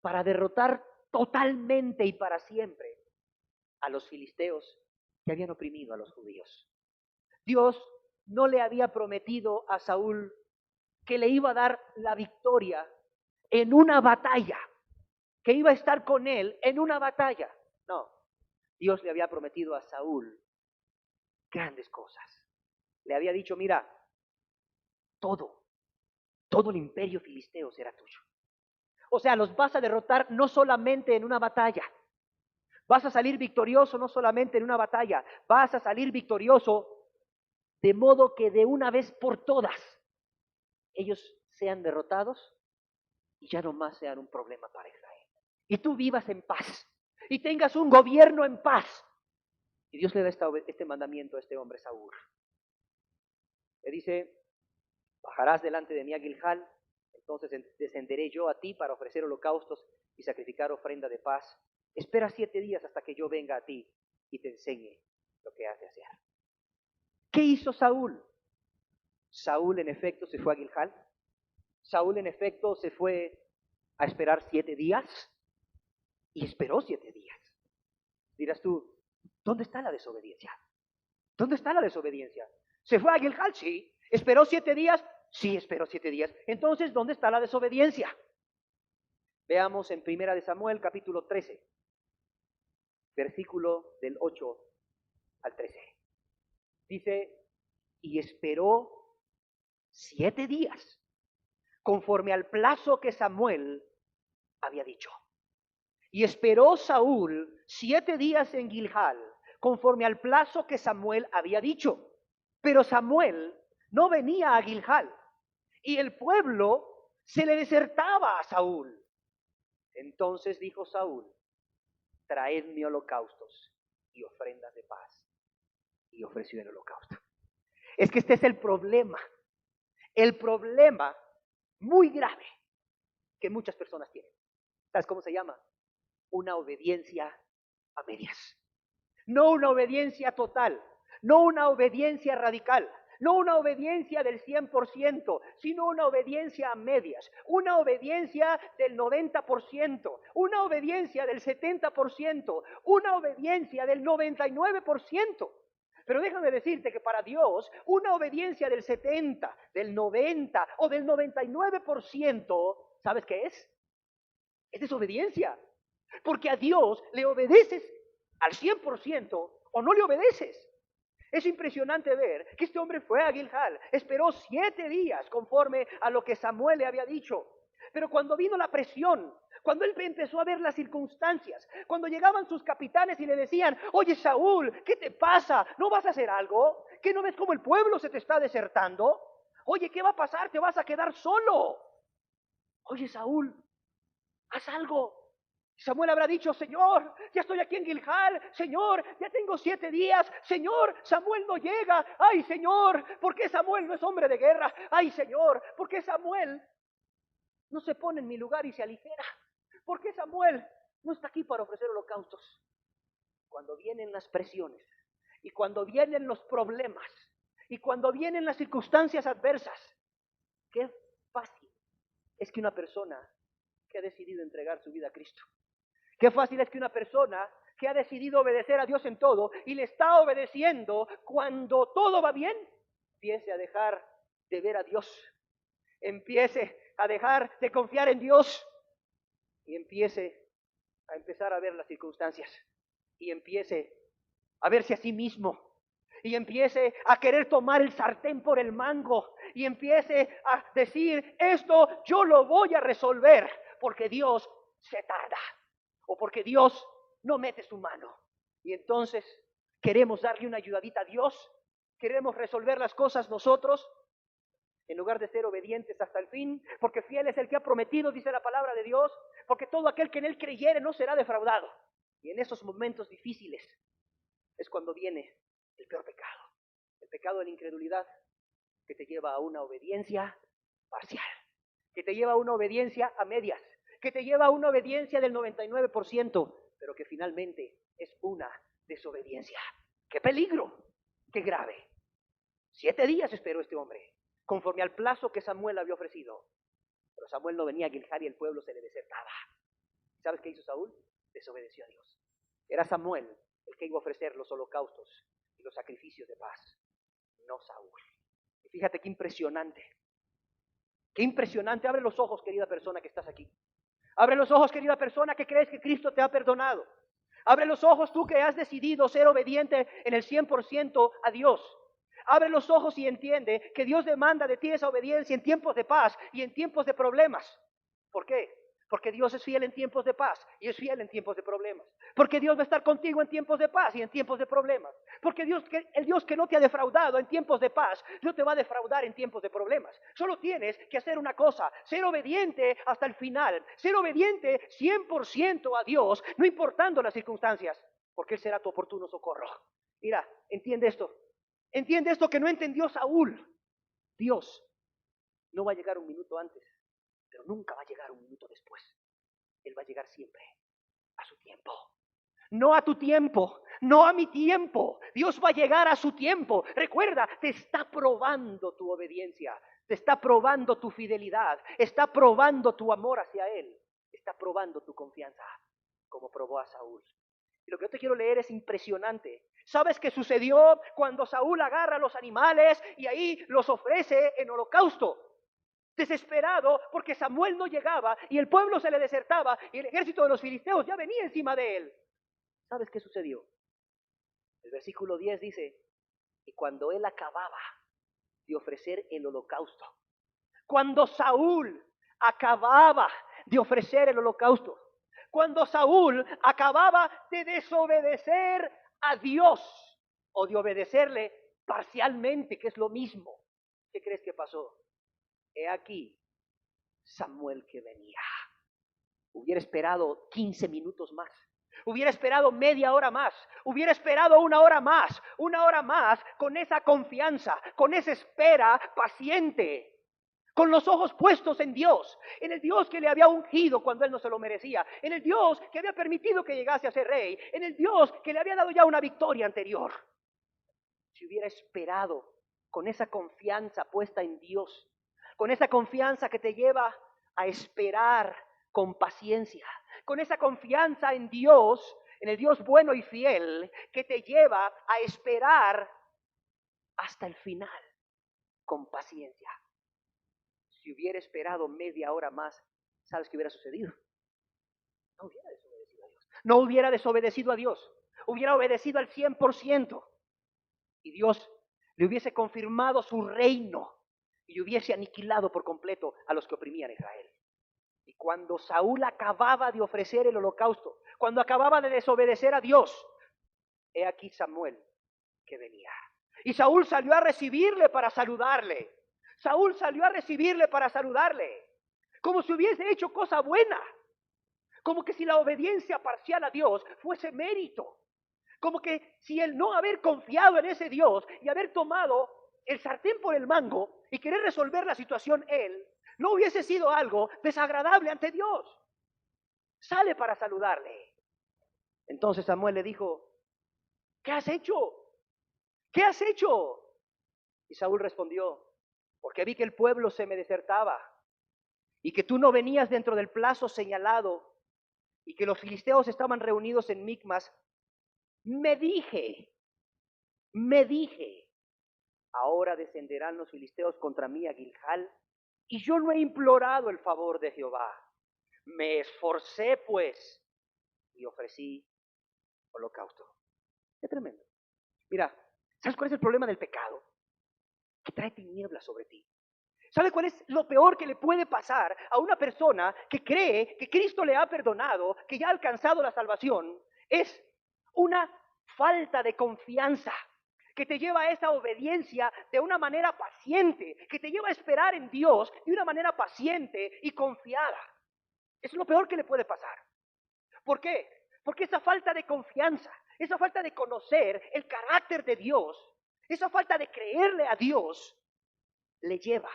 para derrotar totalmente y para siempre a los filisteos que habían oprimido a los judíos. Dios no le había prometido a Saúl que le iba a dar la victoria en una batalla, que iba a estar con él en una batalla. No, Dios le había prometido a Saúl grandes cosas. Le había dicho, mira, todo el imperio filisteo será tuyo. O sea, los vas a derrotar no solamente en una batalla. Vas a salir victorioso no solamente en una batalla, vas a salir victorioso de modo que de una vez por todas ellos sean derrotados y ya no más sean un problema para Israel. Y tú vivas en paz y tengas un gobierno en paz. Y Dios le da este mandamiento a este hombre Saúl. Le dice, bajarás delante de mí a Gilgal, entonces descenderé yo a ti para ofrecer holocaustos y sacrificar ofrenda de paz. Espera 7 días hasta que yo venga a ti y te enseñe lo que has de hacer. ¿Qué hizo Saúl? Saúl en efecto se fue a Gilgal. Saúl en efecto se fue a esperar 7 días y esperó 7 días. Dirás tú, ¿dónde está la desobediencia? ¿Dónde está la desobediencia? ¿Se fue a Gilgal? Sí. ¿Esperó 7 días? Sí, esperó 7 días. Entonces, ¿dónde está la desobediencia? Veamos en Primera de Samuel, capítulo 13, versículo del 8 al 13. Dice, y esperó 7 días, conforme al plazo que Samuel había dicho. Y esperó Saúl 7 días en Gilgal, conforme al plazo que Samuel había dicho. Pero Samuel no venía a Gilgal, y el pueblo se le desertaba a Saúl. Entonces dijo Saúl, traedme holocaustos y ofrendas de paz. Y ofreció el holocausto. Es que este es el problema muy grave que muchas personas tienen. ¿Sabes cómo se llama? Una obediencia a medias. No una obediencia total, no una obediencia radical, no una obediencia del 100%, sino una obediencia a medias, una obediencia del 90%, una obediencia del 70%, una obediencia del 99%. Pero déjame decirte que para Dios, una obediencia del 70, del 90 o del 99%, ¿sabes qué es? Es desobediencia. Porque a Dios le obedeces al 100% o no le obedeces. Es impresionante ver que este hombre fue a Gilgal, esperó 7 días conforme a lo que Samuel le había dicho. Pero cuando vino la presión, cuando él empezó a ver las circunstancias, cuando llegaban sus capitanes y le decían, oye Saúl, ¿qué te pasa? ¿No vas a hacer algo? ¿Qué no ves cómo el pueblo se te está desertando? Oye, ¿qué va a pasar? Te vas a quedar solo. Oye Saúl, haz algo. Samuel habrá dicho, Señor, ya estoy aquí en Gilgal, Señor, ya tengo 7 días, Señor, Samuel no llega, ay Señor, ¿por qué Samuel no es hombre de guerra? Ay Señor, ¿por qué Samuel no se pone en mi lugar y se aligera? ¿Por qué Samuel no está aquí para ofrecer holocaustos? Cuando vienen las presiones y cuando vienen los problemas y cuando vienen las circunstancias adversas, qué fácil es que una persona que ha decidido entregar su vida a Cristo, qué fácil es que una persona que ha decidido obedecer a Dios en todo y le está obedeciendo cuando todo va bien, empiece a dejar de ver a Dios, empiece a dejar de confiar en Dios y empiece a empezar a ver las circunstancias y empiece a verse a sí mismo y empiece a querer tomar el sartén por el mango y empiece a decir, esto yo lo voy a resolver porque Dios se tarda o porque Dios no mete su mano. Y entonces queremos darle una ayudadita a Dios, queremos resolver las cosas nosotros, en lugar de ser obedientes hasta el fin, porque fiel es el que ha prometido, dice la palabra de Dios, porque todo aquel que en él creyere no será defraudado. Y en esos momentos difíciles es cuando viene el peor pecado, el pecado de la incredulidad, que te lleva a una obediencia parcial, que te lleva a una obediencia a medias, que te lleva a una obediencia del 99%, pero que finalmente es una desobediencia. ¡Qué peligro! ¡Qué grave! 7 días esperó este hombre, conforme al plazo que Samuel había ofrecido. Pero Samuel no venía a Gilgal y el pueblo se le desertaba. ¿Sabes qué hizo Saúl? Desobedeció a Dios. Era Samuel el que iba a ofrecer los holocaustos y los sacrificios de paz, no Saúl. Y fíjate qué impresionante. Qué impresionante. Abre los ojos, querida persona que estás aquí. Abre los ojos, querida persona que crees que Cristo te ha perdonado. Abre los ojos tú que has decidido ser obediente en el 100% a Dios. Abre los ojos y entiende que Dios demanda de ti esa obediencia en tiempos de paz y en tiempos de problemas. ¿Por qué? Porque Dios es fiel en tiempos de paz y es fiel en tiempos de problemas. Porque Dios va a estar contigo en tiempos de paz y en tiempos de problemas. Porque el Dios que no te ha defraudado en tiempos de paz, no te va a defraudar en tiempos de problemas. Solo tienes que hacer una cosa, ser obediente hasta el final. Ser obediente 100% a Dios, no importando las circunstancias, porque Él será tu oportuno socorro. Mira, entiende esto. Entiende esto que no entendió Saúl. Dios no va a llegar un minuto antes, pero nunca va a llegar un minuto después. Él va a llegar siempre a su tiempo. No a tu tiempo, no a mi tiempo. Dios va a llegar a su tiempo. Recuerda, te está probando tu obediencia, te está probando tu fidelidad, está probando tu amor hacia Él, está probando tu confianza, como probó a Saúl. Y lo que yo te quiero leer es impresionante. ¿Sabes qué sucedió cuando Saúl agarra los animales y ahí los ofrece en holocausto? Desesperado porque Samuel no llegaba y el pueblo se le desertaba y el ejército de los filisteos ya venía encima de él. ¿Sabes qué sucedió? El versículo 10 dice, y cuando él acababa de ofrecer el holocausto, cuando Saúl acababa de ofrecer el holocausto, cuando Saúl acababa de desobedecer a Dios o de obedecerle parcialmente, que es lo mismo, ¿qué crees que pasó? He aquí Samuel que venía. Hubiera esperado 15 minutos más. Hubiera esperado media hora más. Hubiera esperado una hora más con esa confianza, con esa espera paciente, con los ojos puestos en Dios, en el Dios que le había ungido cuando él no se lo merecía, en el Dios que había permitido que llegase a ser rey, en el Dios que le había dado ya una victoria anterior. Si hubiera esperado con esa confianza puesta en Dios, con esa confianza que te lleva a esperar con paciencia, con esa confianza en Dios, en el Dios bueno y fiel, que te lleva a esperar hasta el final con paciencia. Si hubiera esperado media hora más, ¿sabes qué hubiera sucedido? No hubiera desobedecido a Dios. No hubiera desobedecido a Dios. Hubiera obedecido al 100%. Y Dios le hubiese confirmado su reino y hubiese aniquilado por completo a los que oprimían a Israel. Y cuando Saúl acababa de ofrecer el holocausto, cuando acababa de desobedecer a Dios, he aquí Samuel que venía. Y Saúl salió a recibirle para saludarle. Saúl salió a recibirle para saludarle, como si hubiese hecho cosa buena, como que si la obediencia parcial a Dios fuese mérito, como que si el no haber confiado en ese Dios y haber tomado el sartén por el mango y querer resolver la situación él, no hubiese sido algo desagradable ante Dios. Sale para saludarle. Entonces Samuel le dijo, ¿qué has hecho? ¿Qué has hecho? Y Saúl respondió, porque vi que el pueblo se me desertaba y que tú no venías dentro del plazo señalado y que los filisteos estaban reunidos en Micmas. Me dije, ahora descenderán los filisteos contra mí a Gilgal, y yo no he implorado el favor de Jehová. Me esforcé pues y ofrecí holocausto. Qué tremendo. Mira, ¿sabes cuál es el problema del pecado? Que trae tinieblas sobre ti. ¿Sabe cuál es lo peor que le puede pasar a una persona que cree que Cristo le ha perdonado, que ya ha alcanzado la salvación? Es una falta de confianza que te lleva a esa obediencia de una manera paciente, que te lleva a esperar en Dios de una manera paciente y confiada. Es lo peor que le puede pasar. ¿Por qué? Porque esa falta de confianza, esa falta de conocer el carácter de Dios, esa falta de creerle a Dios, le lleva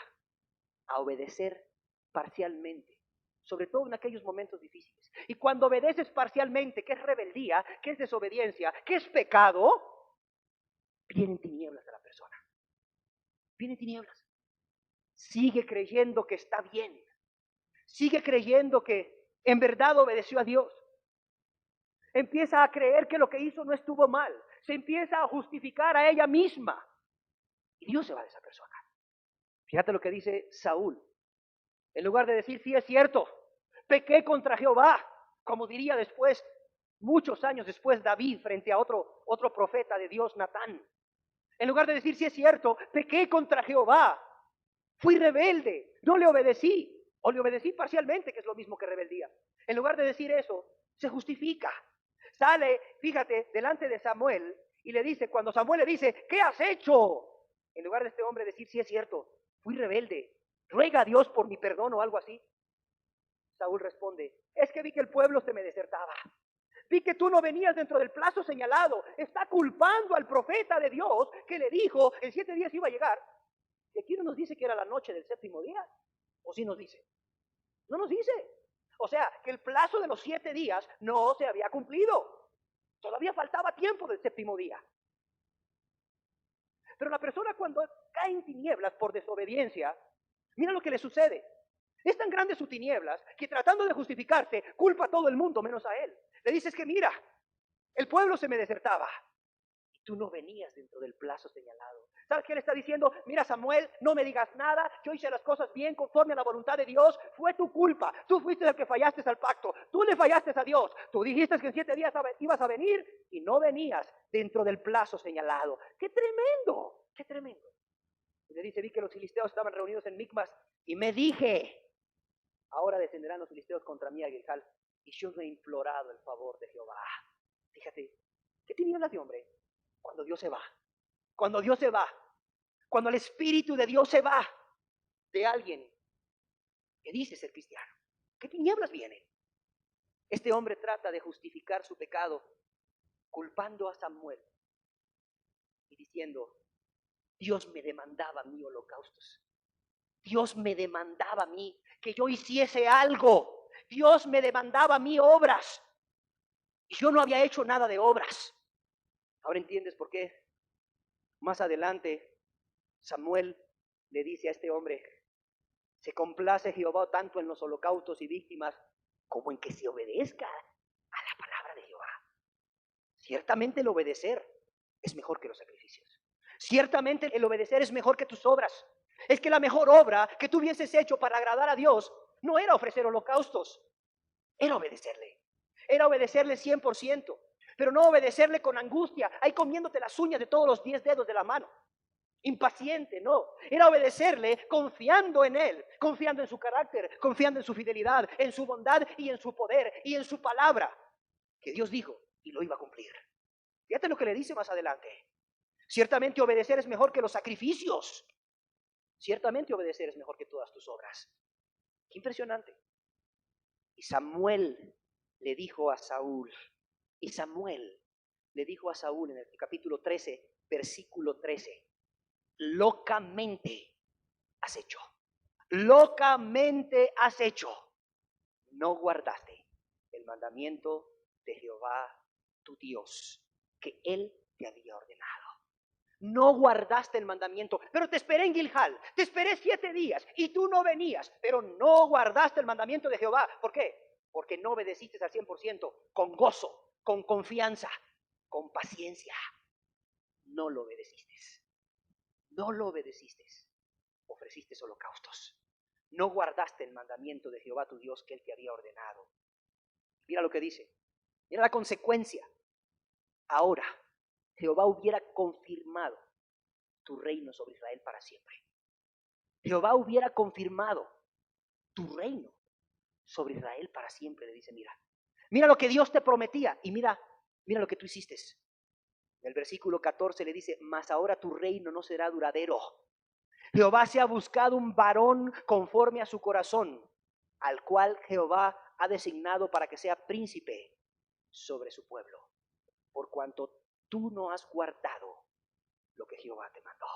a obedecer parcialmente, sobre todo en aquellos momentos difíciles. Y cuando obedeces parcialmente, ¿qué es rebeldía? ¿Qué es desobediencia? ¿Qué es pecado? Vienen tinieblas a la persona. Vienen tinieblas. Sigue creyendo que está bien. Sigue creyendo que en verdad obedeció a Dios. Empieza a creer que lo que hizo no estuvo mal. Se empieza a justificar a ella misma. Y Dios se va de esa persona. Fíjate lo que dice Saúl. En lugar de decir, sí es cierto, pequé contra Jehová, como diría después, muchos años después, David frente a otro profeta de Dios, Natán. En lugar de decir, sí es cierto, pequé contra Jehová, fui rebelde, no le obedecí, o le obedecí parcialmente, que es lo mismo que rebeldía. En lugar de decir eso, se justifica. Sale, fíjate, delante de Samuel y le dice, cuando Samuel le dice, ¿qué has hecho? En lugar de este hombre decir, sí es cierto, fui rebelde, ruega a Dios por mi perdón o algo así. Saúl responde, es que vi que el pueblo se me desertaba. Vi que tú no venías dentro del plazo señalado. Está culpando al profeta de Dios que le dijo en 7 días iba a llegar. Y aquí no nos dice que era la noche del 7º día. ¿O sí nos dice? No nos dice. O sea, que el plazo de los 7 días no se había cumplido. Todavía faltaba tiempo del 7º día. Pero la persona cuando cae en tinieblas por desobediencia, mira lo que le sucede. Es tan grande su tinieblas que tratando de justificarse, culpa a todo el mundo menos a él. Le dices que mira, el pueblo se me desertaba. Tú no venías dentro del plazo señalado. ¿Sabes qué le está diciendo? Mira, Samuel, no me digas nada, yo hice las cosas bien conforme a la voluntad de Dios, fue tu culpa, tú fuiste el que fallaste al pacto, tú le fallaste a Dios, tú dijiste que en 7 días ibas a venir y no venías dentro del plazo señalado. ¡Qué tremendo! ¡Qué tremendo! Y le dice, vi que los filisteos estaban reunidos en Micmas y me dije, ahora descenderán los filisteos contra mí a Gilgal y yo no he implorado el favor de Jehová. Fíjate, ¿qué tinieblas de hombre? Cuando Dios se va, cuando Dios se va, cuando el Espíritu de Dios se va de alguien que dice ser cristiano, ¿qué tinieblas vienen? Este hombre trata de justificar su pecado culpando a Samuel y diciendo, Dios me demandaba a mí holocaustos, Dios me demandaba a mí que yo hiciese algo, Dios me demandaba a mí obras y yo no había hecho nada de obras. Ahora entiendes por qué. Más adelante Samuel le dice a este hombre, se complace Jehová tanto en los holocaustos y víctimas como en que se obedezca a la palabra de Jehová. Ciertamente el obedecer es mejor que los sacrificios. Ciertamente el obedecer es mejor que tus obras. Es que la mejor obra que tú hubieses hecho para agradar a Dios no era ofrecer holocaustos, era obedecerle. Era obedecerle 100%, pero no obedecerle con angustia, ahí comiéndote las uñas de todos los 10 dedos de la mano. Impaciente, no. Era obedecerle confiando en Él, confiando en su carácter, confiando en su fidelidad, en su bondad y en su poder y en su palabra, que Dios dijo y lo iba a cumplir. Fíjate lo que le dice más adelante. Ciertamente obedecer es mejor que los sacrificios. Ciertamente obedecer es mejor que todas tus obras. Qué impresionante. Y Samuel le dijo a Saúl, y Samuel le dijo a Saúl en el capítulo 13, versículo 13, locamente has hecho, locamente has hecho, no guardaste el mandamiento de Jehová tu Dios, que Él te había ordenado. No guardaste el mandamiento, pero te esperé en Gilgal, te esperé 7 días y tú no venías, pero no guardaste el mandamiento de Jehová. ¿Por qué? Porque no obedeciste al 100%, con gozo, con confianza, con paciencia. No lo obedeciste. No lo obedeciste. Ofreciste holocaustos. No guardaste el mandamiento de Jehová tu Dios que Él te había ordenado. Mira lo que dice. Mira la consecuencia. Ahora, Jehová hubiera confirmado tu reino sobre Israel para siempre. Jehová hubiera confirmado tu reino sobre Israel para siempre. Le dice, mira. Mira lo que Dios te prometía y mira lo que tú hiciste. En el versículo 14 le dice, mas ahora tu reino no será duradero. Jehová se ha buscado un varón conforme a su corazón, al cual Jehová ha designado para que sea príncipe sobre su pueblo, por cuanto tú no has guardado lo que Jehová te mandó.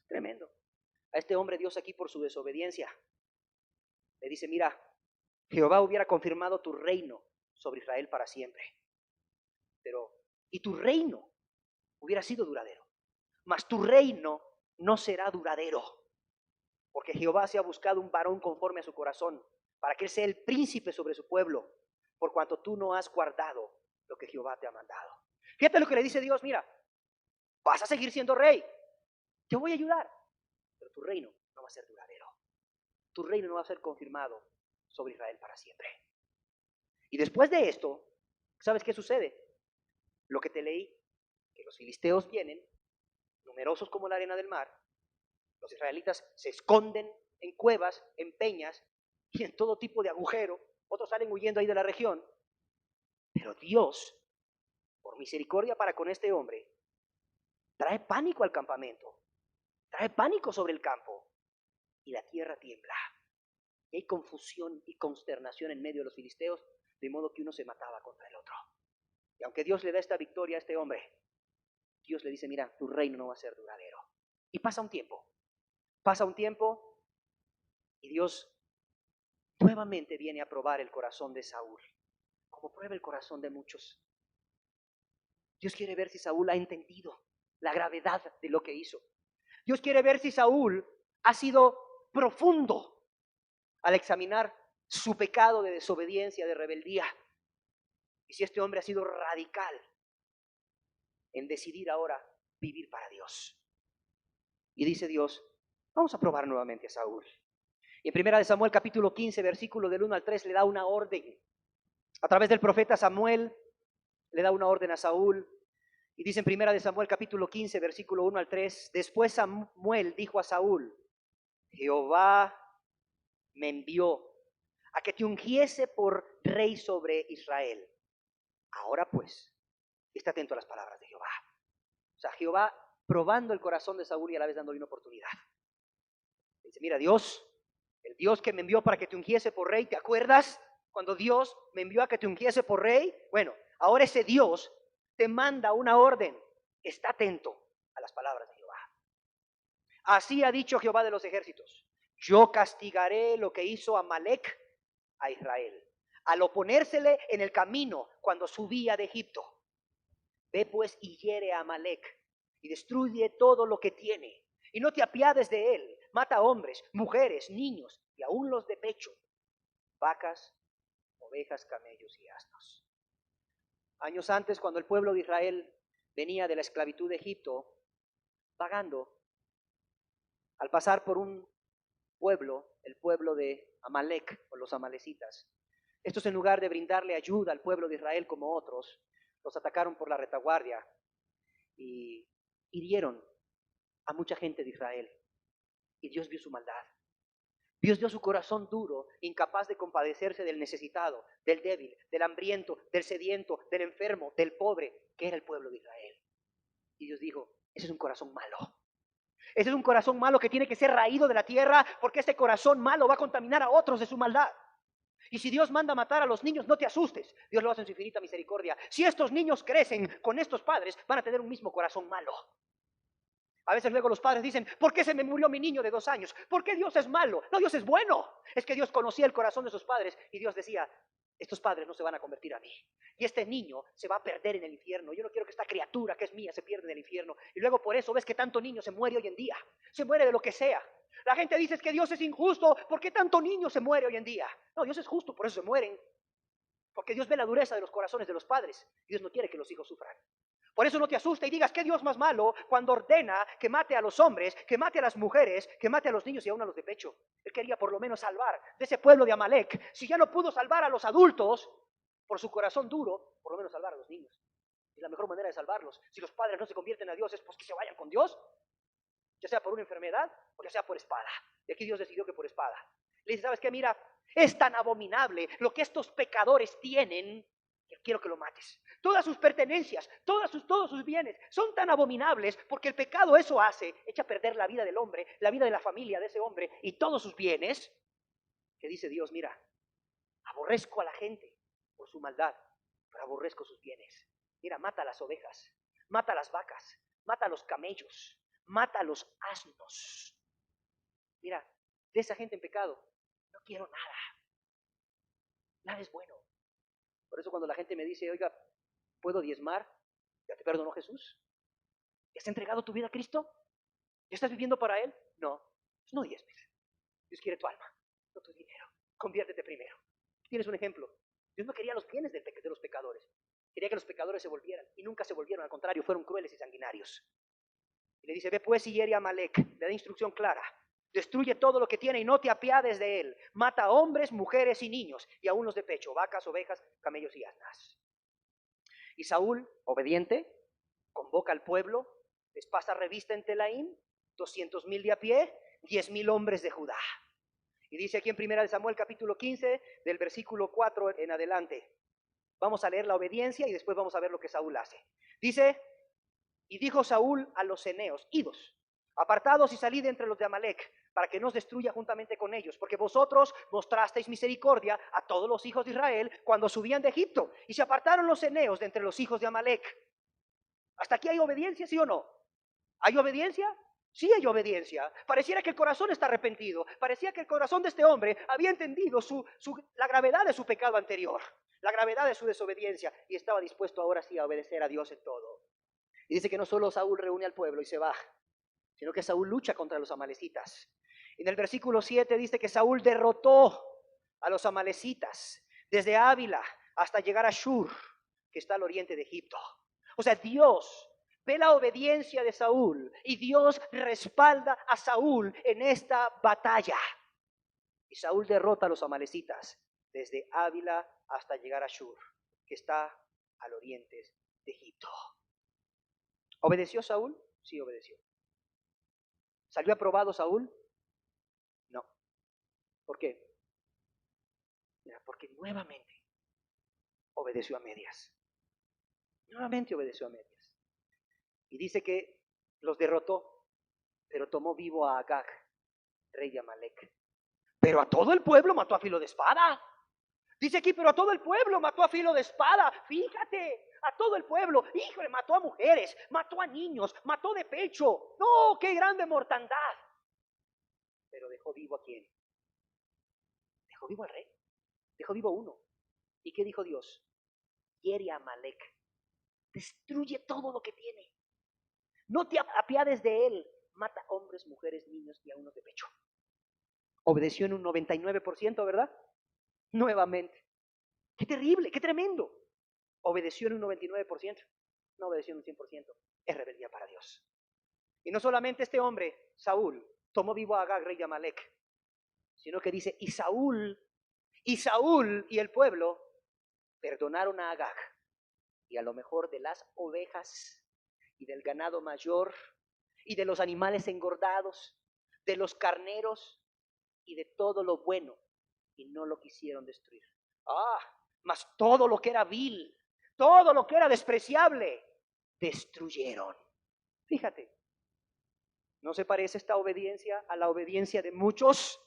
Tremendo. A este hombre Dios aquí por su desobediencia le dice, mira, Jehová hubiera confirmado tu reino sobre Israel para siempre, y tu reino hubiera sido duradero, mas tu reino no será duradero, porque Jehová se ha buscado un varón conforme a su corazón, para que él sea el príncipe sobre su pueblo, por cuanto tú no has guardado lo que Jehová te ha mandado. Fíjate lo que le dice Dios, mira, vas a seguir siendo rey, te voy a ayudar, pero tu reino no va a ser duradero, tu reino no va a ser confirmado sobre Israel para siempre. Y después de esto, ¿sabes qué sucede? Lo que te leí, que los filisteos vienen, numerosos como la arena del mar, los israelitas se esconden en cuevas, en peñas y en todo tipo de agujero, otros salen huyendo ahí de la región, pero Dios, por misericordia para con este hombre, trae pánico al campamento, trae pánico sobre el campo y la tierra tiembla. Y hay confusión y consternación en medio de los filisteos, de modo que uno se mataba contra el otro. Y aunque Dios le da esta victoria a este hombre, Dios le dice, mira, tu reino no va a ser duradero. Y pasa un tiempo y Dios nuevamente viene a probar el corazón de Saúl, como prueba el corazón de muchos. Dios quiere ver si Saúl ha entendido la gravedad de lo que hizo. Dios quiere ver si Saúl ha sido profundo al examinar su pecado de desobediencia, de rebeldía. Y si este hombre ha sido radical en decidir ahora vivir para Dios. Y dice Dios, vamos a probar nuevamente a Saúl. Y en 1 Samuel capítulo 15, versículo del 1 al 3, le da una orden. A través del profeta Samuel, le da una orden a Saúl. Y dice en 1 Samuel capítulo 15, versículo 1 al 3, después Samuel dijo a Saúl, Jehová me envió a que te ungiese por rey sobre Israel. Ahora pues, esté atento a las palabras de Jehová. O sea, Jehová probando el corazón de Saúl y a la vez dándole una oportunidad. Dice, mira, Dios, el Dios que me envió para que te ungiese por rey, ¿te acuerdas? Cuando Dios me envió a que te ungiese por rey, bueno, ahora ese Dios te manda una orden. Está atento a las palabras de Jehová. Así ha dicho Jehová de los ejércitos, yo castigaré lo que hizo Amalec a Israel, al oponérsele en el camino cuando subía de Egipto. Ve pues y hiere a Amalec y destruye todo lo que tiene, y no te apiades de él. Mata hombres, mujeres, niños y aún los de pecho, vacas, ovejas, camellos y asnos. Años antes, cuando el pueblo de Israel venía de la esclavitud de Egipto, vagando, al pasar por un pueblo, el pueblo de Amalec o los amalecitas, estos en lugar de brindarle ayuda al pueblo de Israel como otros, los atacaron por la retaguardia y hirieron a mucha gente de Israel. Y Dios vio su maldad. Dios vio su corazón duro, incapaz de compadecerse del necesitado, del débil, del hambriento, del sediento, del enfermo, del pobre, que era el pueblo de Israel. Y Dios dijo, ese es un corazón malo. Ese es un corazón malo que tiene que ser raído de la tierra, porque ese corazón malo va a contaminar a otros de su maldad. Y si Dios manda matar a los niños, no te asustes. Dios lo hace en su infinita misericordia. Si estos niños crecen con estos padres, van a tener un mismo corazón malo. A veces luego los padres dicen, ¿por qué se me murió mi niño de 2 años? ¿Por qué Dios es malo? No, Dios es bueno. Es que Dios conocía el corazón de sus padres y Dios decía, estos padres no se van a convertir a mí. Y este niño se va a perder en el infierno. Yo no quiero que esta criatura que es mía se pierda en el infierno. Y luego por eso ves que tanto niño se muere hoy en día. Se muere de lo que sea. La gente dice que Dios es injusto. ¿Por qué tanto niño se muere hoy en día? No, Dios es justo, por eso se mueren. Porque Dios ve la dureza de los corazones de los padres. Dios no quiere que los hijos sufran. Por eso no te asustes y digas, ¿qué Dios más malo cuando ordena que mate a los hombres, que mate a las mujeres, que mate a los niños y aún a los de pecho? Él quería por lo menos salvar de ese pueblo de Amalec. Si ya no pudo salvar a los adultos por su corazón duro, por lo menos salvar a los niños. Es la mejor manera de salvarlos. Si los padres no se convierten a Dios, es pues que se vayan con Dios, ya sea por una enfermedad o ya sea por espada. Y aquí Dios decidió que por espada. Le dice, ¿sabes qué? Mira, es tan abominable lo que estos pecadores tienen, que quiero que lo mates. Todas sus pertenencias, todos sus bienes son tan abominables porque el pecado eso hace, echa a perder la vida del hombre, la vida de la familia de ese hombre y todos sus bienes, que dice Dios, mira, aborrezco a la gente por su maldad, pero aborrezco sus bienes. Mira, mata a las ovejas, mata a las vacas, mata a los camellos, mata a los asnos. Mira, de esa gente en pecado, no quiero nada. Nada es bueno. Por eso cuando la gente me dice, oiga, ¿puedo diezmar? ¿Ya te perdonó Jesús? ¿Ya has entregado tu vida a Cristo? ¿Ya estás viviendo para Él? No, pues no diezmes. Dios quiere tu alma, no tu dinero. Conviértete primero. Tienes un ejemplo. Dios no quería los bienes de los pecadores. Quería que los pecadores se volvieran. Y nunca se volvieron, al contrario, fueron crueles y sanguinarios. Y le dice, ve pues y hiere a Amalec. Le da instrucción clara. Destruye todo lo que tiene y no te apiades de él. Mata a hombres, mujeres y niños, y aún los de pecho, vacas, ovejas, camellos y asnas. Y Saúl, obediente, convoca al pueblo, les pasa revista en Telaín, 200,000 de a pie, 10,000 hombres de Judá. Y dice aquí en 1 Samuel capítulo 15, del versículo 4 en adelante. Vamos a leer la obediencia y después vamos a ver lo que Saúl hace. Dice, y dijo Saúl a los ceneos, idos, apartados y salid entre los de Amalec, para que no os destruya juntamente con ellos, porque vosotros mostrasteis misericordia a todos los hijos de Israel cuando subían de Egipto, y se apartaron los ceneos de entre los hijos de Amalec. ¿Hasta aquí hay obediencia, sí o no? ¿Hay obediencia? Sí hay obediencia. Pareciera que el corazón está arrepentido. Parecía que el corazón de este hombre había entendido la gravedad de su pecado anterior, la gravedad de su desobediencia, y estaba dispuesto ahora sí a obedecer a Dios en todo. Y dice que no solo Saúl reúne al pueblo y se va, sino que Saúl lucha contra los amalecitas. En el versículo 7 dice que Saúl derrotó a los amalecitas desde Ávila hasta llegar a Shur, que está al oriente de Egipto. O sea, Dios Ve la obediencia de Saúl y Dios respalda a Saúl en esta batalla. Y Saúl derrota a los amalecitas desde Ávila hasta llegar a Shur, que está al oriente de Egipto. ¿Obedeció Saúl? Sí, obedeció. ¿Salió aprobado Saúl? No. ¿Por qué? Mira, porque nuevamente obedeció a medias. Nuevamente obedeció a medias. Y dice que los derrotó, pero tomó vivo a Agag, rey de Amalek. Pero a todo el pueblo mató a filo de espada. Dice aquí, pero a todo el pueblo mató a filo de espada. Fíjate, a todo el pueblo. Híjole, mató a mujeres, mató a niños, mató de pecho. No, qué grande mortandad. Pero dejó vivo ¿a quién? Dejó vivo al rey. Dejó vivo uno. ¿Y qué dijo Dios? Hiere a Amalek. Destruye todo lo que tiene. No te apiades de él. Mata hombres, mujeres, niños y a unos de pecho. Obedeció en un 99%, ¿verdad? Nuevamente. Qué terrible, qué tremendo. Obedeció en un 99%, no obedeció en un 100%. Es rebeldía para Dios. Y no solamente este hombre, Saúl, tomó vivo a Agag, rey de Amalek, sino que dice, y Saúl y el pueblo perdonaron a Agag. Y a lo mejor de las ovejas y del ganado mayor y de los animales engordados, de los carneros y de todo lo bueno, y no lo quisieron destruir. Mas todo lo que era vil, todo lo que era despreciable, destruyeron. Fíjate, ¿no se parece esta obediencia a la obediencia de muchos?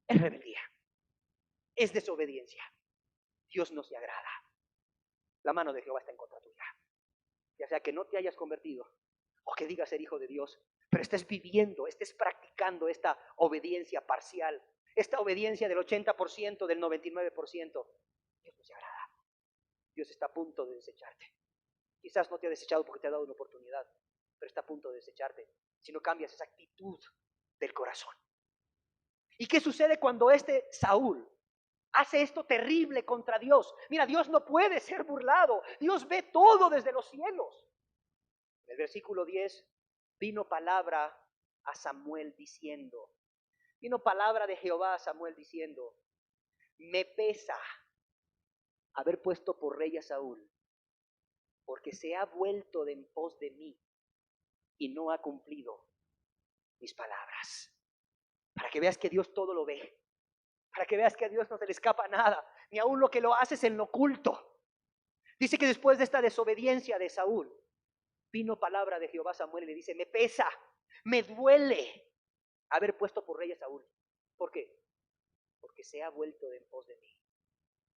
Es rebeldía, es desobediencia. Dios no se agrada. La mano de Jehová está en contra tuya. Ya sea que no te hayas convertido o que digas ser hijo de Dios, pero estés viviendo, estés practicando esta obediencia parcial, esta obediencia del 80%, del 99%. Dios no se agrada. Dios está a punto de desecharte. Quizás no te ha desechado porque te ha dado una oportunidad, pero está a punto de desecharte si no cambias esa actitud del corazón. ¿Y qué sucede cuando este Saúl hace esto terrible contra Dios? Mira, Dios no puede ser burlado. Dios ve todo desde los cielos. En el versículo 10, vino palabra a Samuel diciendo, vino palabra de Jehová a Samuel diciendo, me pesa haber puesto por rey a Saúl, porque se ha vuelto de en pos de mí y no ha cumplido mis palabras. Para que veas que Dios todo lo ve, para que veas que a Dios no se le escapa nada, ni aun lo que lo haces en lo oculto. Dice que después de esta desobediencia de Saúl, vino palabra de Jehová a Samuel y le dice, me pesa, me duele haber puesto por rey a Saúl. ¿Por qué? Porque se ha vuelto de en pos de mí.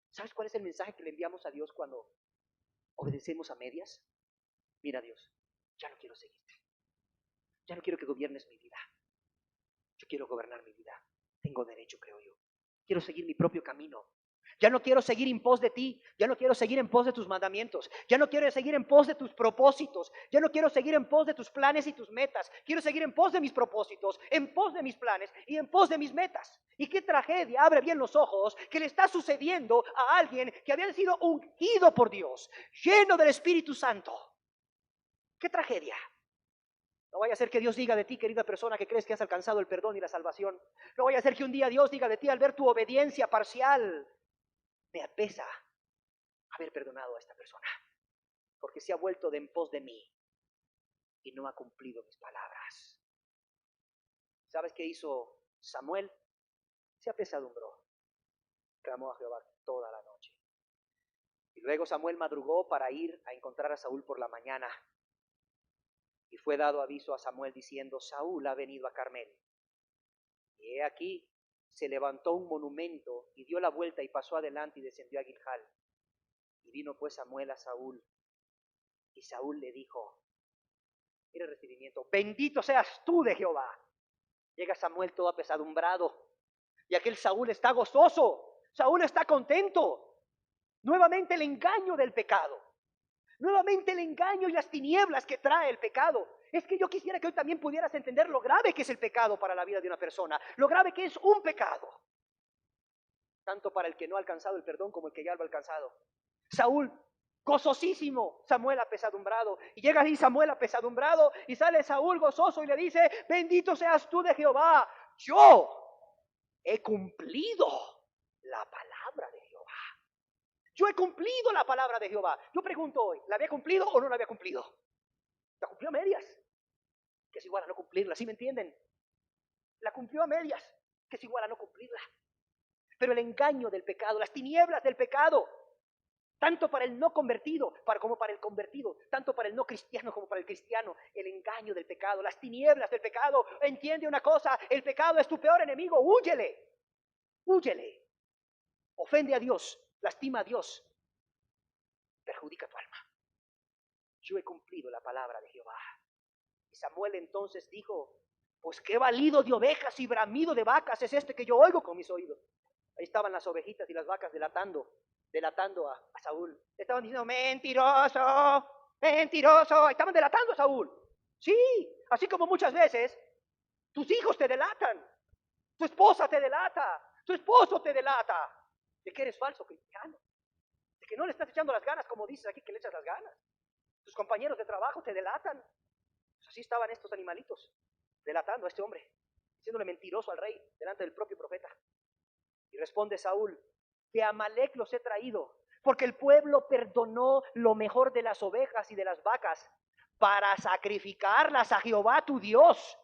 ¿Sabes cuál es el mensaje que le enviamos a Dios cuando obedecemos a medias? Mira, Dios, ya no quiero seguirte. Ya no quiero que gobiernes mi vida. Yo quiero gobernar mi vida. Tengo derecho, creo yo. Quiero seguir mi propio camino. Ya no quiero seguir en pos de ti. Ya no quiero seguir en pos de tus mandamientos. Ya no quiero seguir en pos de tus propósitos. Ya no quiero seguir en pos de tus planes y tus metas. Quiero seguir en pos de mis propósitos, en pos de mis planes y en pos de mis metas. Y qué tragedia, abre bien los ojos, que le está sucediendo a alguien que había sido ungido por Dios, lleno del Espíritu Santo. Qué tragedia. No vaya a ser que Dios diga de ti, querida persona, que crees que has alcanzado el perdón y la salvación. No vaya a ser que un día Dios diga de ti al ver tu obediencia parcial, me apesa haber perdonado a esta persona, porque se ha vuelto de en pos de mí y no ha cumplido mis palabras. ¿Sabes qué hizo Samuel? Se apesadumbró, clamó a Jehová toda la noche. Y luego Samuel madrugó para ir a encontrar a Saúl por la mañana. Y fue dado aviso a Samuel diciendo, Saúl ha venido a Carmel. Y he aquí, se levantó un monumento y dio la vuelta y pasó adelante y descendió a Gilgal. Y vino pues Samuel a Saúl. Y Saúl le dijo, mira el recibimiento, bendito seas tú de Jehová. Llega Samuel todo apesadumbrado. Y aquel Saúl está gozoso. Saúl está contento. Nuevamente el engaño del pecado. Nuevamente el engaño y las tinieblas que trae el pecado. Es que yo quisiera que hoy también pudieras entender lo grave que es el pecado para la vida de una persona. Lo grave que es un pecado. Tanto para el que no ha alcanzado el perdón como el que ya lo ha alcanzado. Saúl gozosísimo Samuel apesadumbrado. Y llega ahí Samuel apesadumbrado y sale Saúl gozoso y le dice: bendito seas tú de Jehová, yo he cumplido la palabra de Jehová. Yo he cumplido la palabra de Jehová. Yo pregunto hoy, ¿la había cumplido o no la había cumplido? La cumplió a medias, que es igual a no cumplirla, ¿sí me entienden? La cumplió a medias, que es igual a no cumplirla. Pero el engaño del pecado, las tinieblas del pecado, tanto para el no convertido como para el convertido, tanto para el no cristiano como para el cristiano, el engaño del pecado, las tinieblas del pecado. Entiende una cosa, el pecado es tu peor enemigo, húyele, húyele. Ofende a Dios, lastima a Dios, perjudica tu alma. Yo he cumplido la palabra de Jehová. Y Samuel entonces dijo: pues qué balido de ovejas y bramido de vacas es este que yo oigo con mis oídos. Ahí estaban las ovejitas y las vacas delatando a Saúl. Estaban diciendo: mentiroso, mentiroso. Estaban delatando a Saúl. Sí, así como muchas veces tus hijos te delatan, tu esposa te delata, tu esposo te delata, de que eres falso cristiano, de que no le estás echando las ganas como dices aquí que le echas las ganas. Tus compañeros de trabajo te delatan. Pues así estaban estos animalitos, delatando a este hombre, diciéndole mentiroso al rey delante del propio profeta. Y responde Saúl: de Amalec los he traído, porque el pueblo perdonó lo mejor de las ovejas y de las vacas para sacrificarlas a Jehová tu Dios,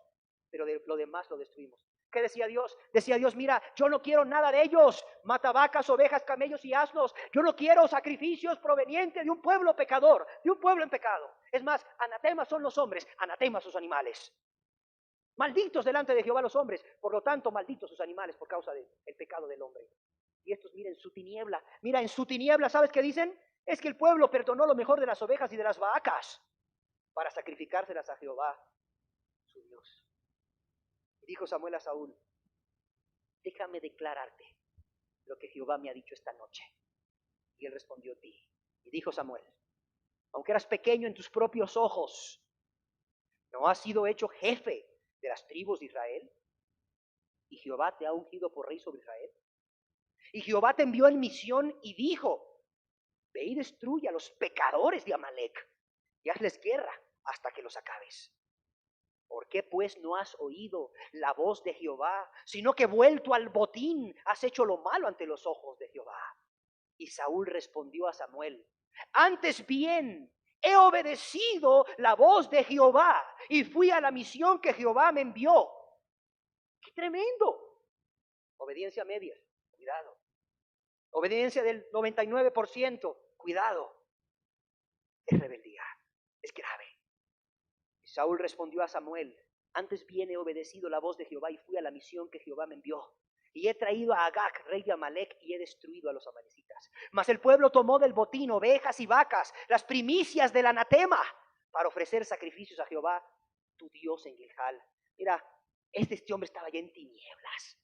pero de lo demás lo destruimos. ¿Qué decía Dios? Decía Dios: mira, yo no quiero nada de ellos, mata vacas, ovejas, camellos y asnos. Yo no quiero sacrificios provenientes de un pueblo pecador, de un pueblo en pecado. Es más, anatemas son los hombres, anatemas sus animales. Malditos delante de Jehová los hombres, por lo tanto malditos sus animales por causa del pecado del hombre. Y estos miren su tiniebla, mira en su tiniebla, ¿sabes qué dicen? Es que el pueblo perdonó lo mejor de las ovejas y de las vacas para sacrificárselas a Jehová, su Dios. Y dijo Samuel a Saúl: déjame declararte lo que Jehová me ha dicho esta noche. Y él respondió: di. Y dijo Samuel: aunque eras pequeño en tus propios ojos, ¿no has sido hecho jefe de las tribus de Israel? Y Jehová te ha ungido por rey sobre Israel. Y Jehová te envió en misión y dijo: ve y destruye a los pecadores de Amalec y hazles guerra hasta que los acabes. ¿Por qué pues no has oído la voz de Jehová, sino que vuelto al botín has hecho lo malo ante los ojos de Jehová? Y Saúl respondió a Samuel: antes bien he obedecido la voz de Jehová y fui a la misión que Jehová me envió. ¡Qué tremendo! Obediencia media, cuidado. Obediencia del 99%, cuidado. Es rebeldía, es grave. Y Saúl respondió a Samuel: antes bien he obedecido la voz de Jehová y fui a la misión que Jehová me envió. Y he traído a Agag, rey de Amalec, y he destruido a los amalecitas. Mas el pueblo tomó del botín ovejas y vacas, las primicias del anatema, para ofrecer sacrificios a Jehová, tu Dios, en Gilgal. Mira, este hombre estaba ya en tinieblas.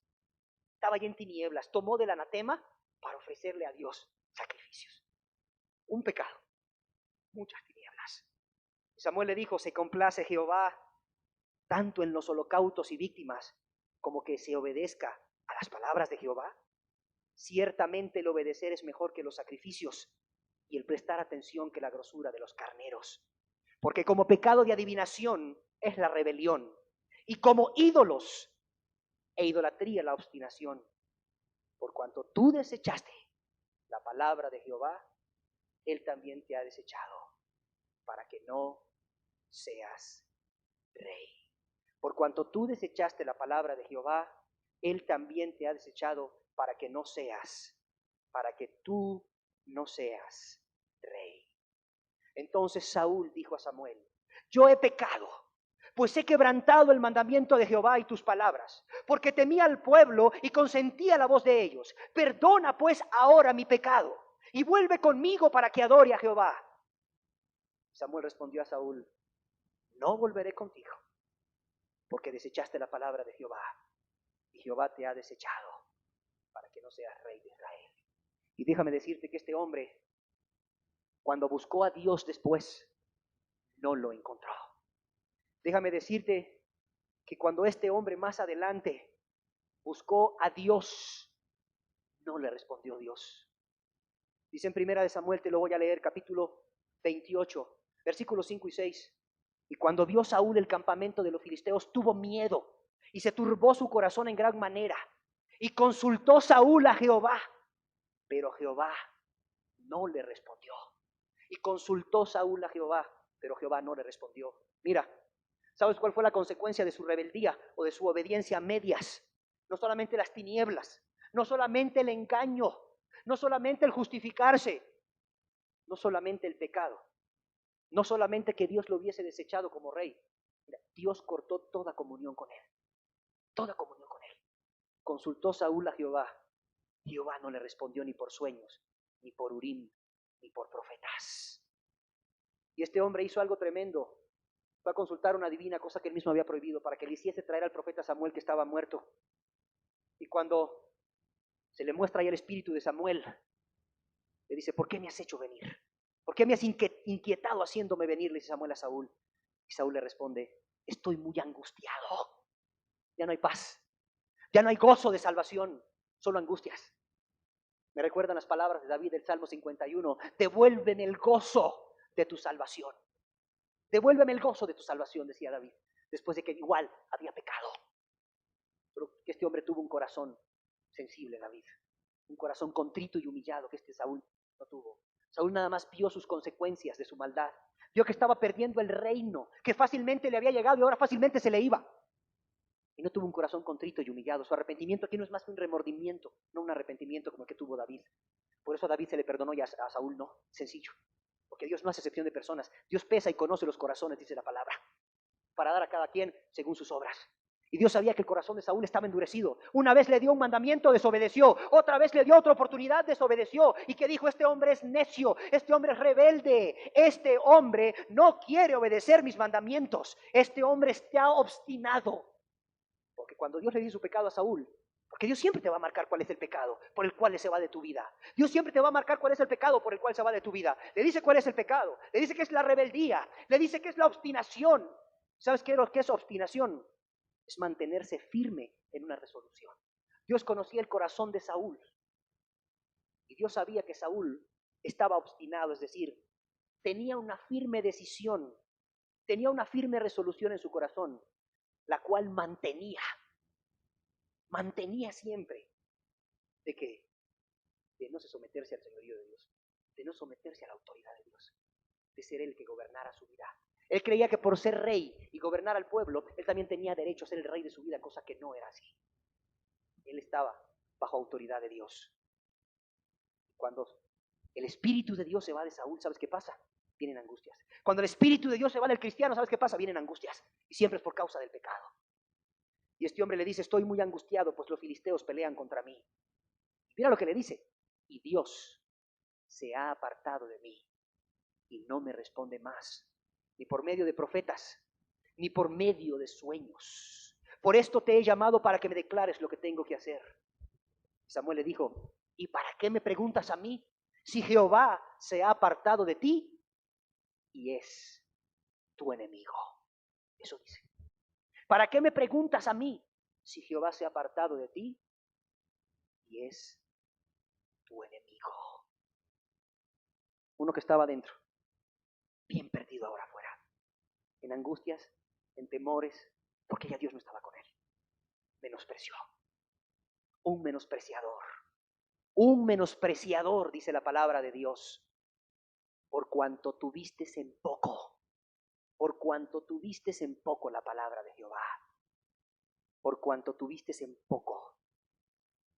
Estaba ya en tinieblas. Tomó del anatema para ofrecerle a Dios sacrificios. Un pecado. Muchas tinieblas. Samuel le dijo: se complace Jehová tanto en los holocaustos y víctimas como que se obedezca a las palabras de Jehová. Ciertamente el obedecer es mejor que los sacrificios y el prestar atención que la grosura de los carneros. Porque como pecado de adivinación es la rebelión, y como ídolos e idolatría la obstinación. Por cuanto tú desechaste la palabra de Jehová, él también te ha desechado, para que no seas rey. Por cuanto tú desechaste la palabra de Jehová, él también te ha desechado para que tú no seas rey. Entonces Saúl dijo a Samuel: yo he pecado, pues he quebrantado el mandamiento de Jehová y tus palabras, porque temía al pueblo y consentía la voz de ellos. Perdona pues ahora mi pecado y vuelve conmigo para que adore a Jehová. Samuel respondió a Saúl: no volveré contigo, porque desechaste la palabra de Jehová, y Jehová te ha desechado para que no seas rey de Israel. Y déjame decirte que este hombre, cuando buscó a Dios después, no lo encontró. Déjame decirte que cuando este hombre más adelante buscó a Dios, no le respondió Dios. Dice en Primera de Samuel, te lo voy a leer, capítulo 28, versículos 5 y 6. Y cuando vio Saúl el campamento de los filisteos, tuvo miedo y se turbó su corazón en gran manera. Y consultó Saúl a Jehová, pero Jehová no le respondió. Y consultó Saúl a Jehová, pero Jehová no le respondió. Mira, ¿sabes cuál fue la consecuencia de su rebeldía o de su obediencia a medias? No solamente las tinieblas, no solamente el engaño, no solamente el justificarse, no solamente el pecado, no solamente que Dios lo hubiese desechado como rey. Mira, Dios cortó toda comunión con él, toda comunión con él. Consultó Saúl a Jehová. Jehová no le respondió ni por sueños, ni por Urim, ni por profetas. Y este hombre hizo algo tremendo. Fue a consultar una divina, cosa que él mismo había prohibido, para que le hiciese traer al profeta Samuel que estaba muerto. Y cuando se le muestra ahí el espíritu de Samuel, le dice, ¿por qué me has hecho venir? ¿Por qué me has inquietado haciéndome venir? Le dice Samuel a Saúl. Y Saúl le responde, estoy muy angustiado. Ya no hay paz, ya no hay gozo de salvación, solo angustias. Me recuerdan las palabras de David del Salmo 51, devuélveme el gozo de tu salvación. Devuélveme el gozo de tu salvación, decía David, después de que igual había pecado. Pero que este hombre tuvo un corazón sensible, David, un corazón contrito y humillado que este Saúl no tuvo. Saúl nada más vio sus consecuencias de su maldad, vio que estaba perdiendo el reino, que fácilmente le había llegado y ahora fácilmente se le iba. Y no tuvo un corazón contrito y humillado. Su arrepentimiento aquí no es más que un remordimiento, no un arrepentimiento como el que tuvo David. Por eso a David se le perdonó y a Saúl no, sencillo. Porque Dios no hace excepción de personas. Dios pesa y conoce los corazones, dice la palabra, para dar a cada quien según sus obras. Y Dios sabía que el corazón de Saúl estaba endurecido. Una vez le dio un mandamiento, desobedeció. Otra vez le dio otra oportunidad, desobedeció. Y que dijo, este hombre es necio, este hombre es rebelde, este hombre no quiere obedecer mis mandamientos, este hombre está obstinado. Porque cuando Dios le dio su pecado a Saúl, porque Dios siempre te va a marcar cuál es el pecado por el cual se va de tu vida. Dios siempre te va a marcar cuál es el pecado por el cual se va de tu vida. Le dice cuál es el pecado, le dice que es la rebeldía, le dice que es la obstinación. ¿Sabes qué es obstinación? Es mantenerse firme en una resolución. Dios conocía el corazón de Saúl y Dios sabía que Saúl estaba obstinado, es decir, tenía una firme decisión, tenía una firme resolución en su corazón, la cual mantenía siempre de que de no someterse al señorío de Dios, de no someterse a la autoridad de Dios, de ser él que gobernara su vida. Él creía que por ser rey y gobernar al pueblo, él también tenía derecho a ser el rey de su vida, cosa que no era así. Él estaba bajo autoridad de Dios. Cuando el Espíritu de Dios se va de Saúl, ¿sabes qué pasa? Vienen angustias. Cuando el Espíritu de Dios se va del cristiano, ¿sabes qué pasa? Vienen angustias. Y siempre es por causa del pecado. Y este hombre le dice, estoy muy angustiado, pues los filisteos pelean contra mí. Mira lo que le dice. Y Dios se ha apartado de mí y no me responde más, ni por medio de profetas, ni por medio de sueños. Por esto te he llamado para que me declares lo que tengo que hacer. Samuel le dijo, ¿y para qué me preguntas a mí? Si Jehová se ha apartado de ti y es tu enemigo. Eso dice. ¿Para qué me preguntas a mí? Si Jehová se ha apartado de ti y es tu enemigo. Uno que estaba dentro, bien perdido ahora afuera, en angustias, en temores, porque ya Dios no estaba con él. Menospreció. Un menospreciador, dice la palabra de Dios, por cuanto tuviste en poco, la palabra de Jehová, por cuanto tuviste en poco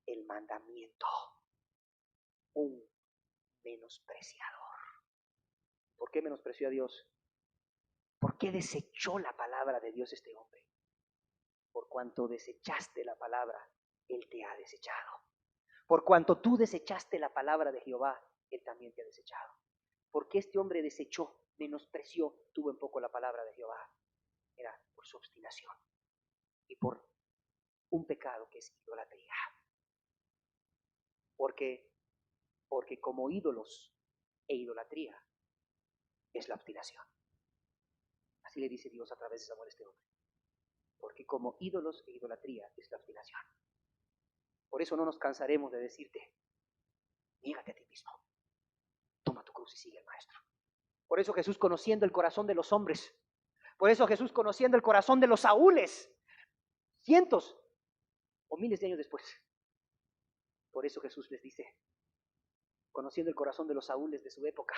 el mandamiento, un menospreciador. ¿Por qué menospreció a Dios? ¿Por qué desechó la palabra de Dios este hombre? Por cuanto desechaste la palabra, Él te ha desechado. Por cuanto tú desechaste la palabra de Jehová, Él también te ha desechado. Porque este hombre desechó, menospreció, tuvo en poco la palabra de Jehová. Era por su obstinación y por un pecado que es idolatría. Porque como ídolos e idolatría es la obstinación. Así le dice Dios a través de Samuel a este hombre. Porque como ídolos e idolatría es la obstinación. Por eso no nos cansaremos de decirte, niégate a ti mismo. cruz y sigue al Maestro. Por eso Jesús, conociendo el corazón de los hombres, por eso Jesús, conociendo el corazón de los Saúles, cientos o miles de años después, por eso Jesús les dice, conociendo el corazón de los Saúles de su época,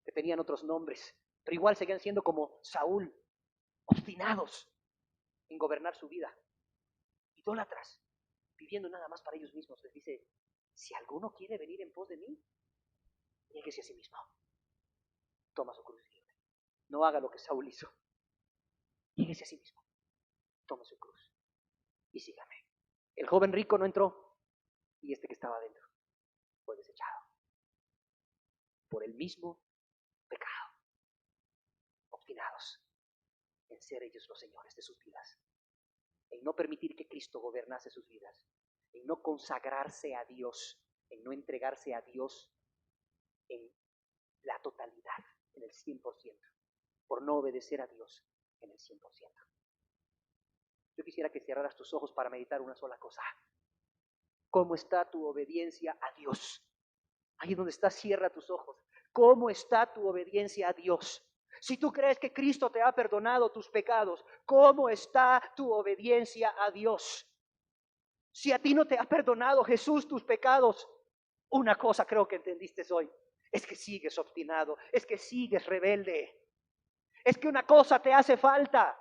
que tenían otros nombres, pero igual seguían siendo como Saúl, obstinados en gobernar su vida, idólatras, viviendo nada más para ellos mismos. Les dice, si alguno quiere venir en pos de mí, niéguese a sí mismo, toma su cruz y sígueme. No haga lo que Saúl hizo, niéguese a sí mismo, toma su cruz y sígame. El joven rico no entró y este que estaba adentro fue desechado por el mismo pecado, obstinados en ser ellos los señores de sus vidas, en no permitir que Cristo gobernase sus vidas, en no consagrarse a Dios, en no entregarse a Dios en la totalidad, en el 100%, por no obedecer a Dios en el 100%. Yo quisiera que cerraras tus ojos para meditar una sola cosa. ¿Cómo está tu obediencia a Dios? Ahí donde estás, cierra tus ojos. ¿Cómo está tu obediencia a Dios? Si tú crees que Cristo te ha perdonado tus pecados, ¿cómo está tu obediencia a Dios? Si a ti no te ha perdonado Jesús tus pecados, una cosa creo que entendiste hoy, es que sigues obstinado, es que sigues rebelde, es que una cosa te hace falta.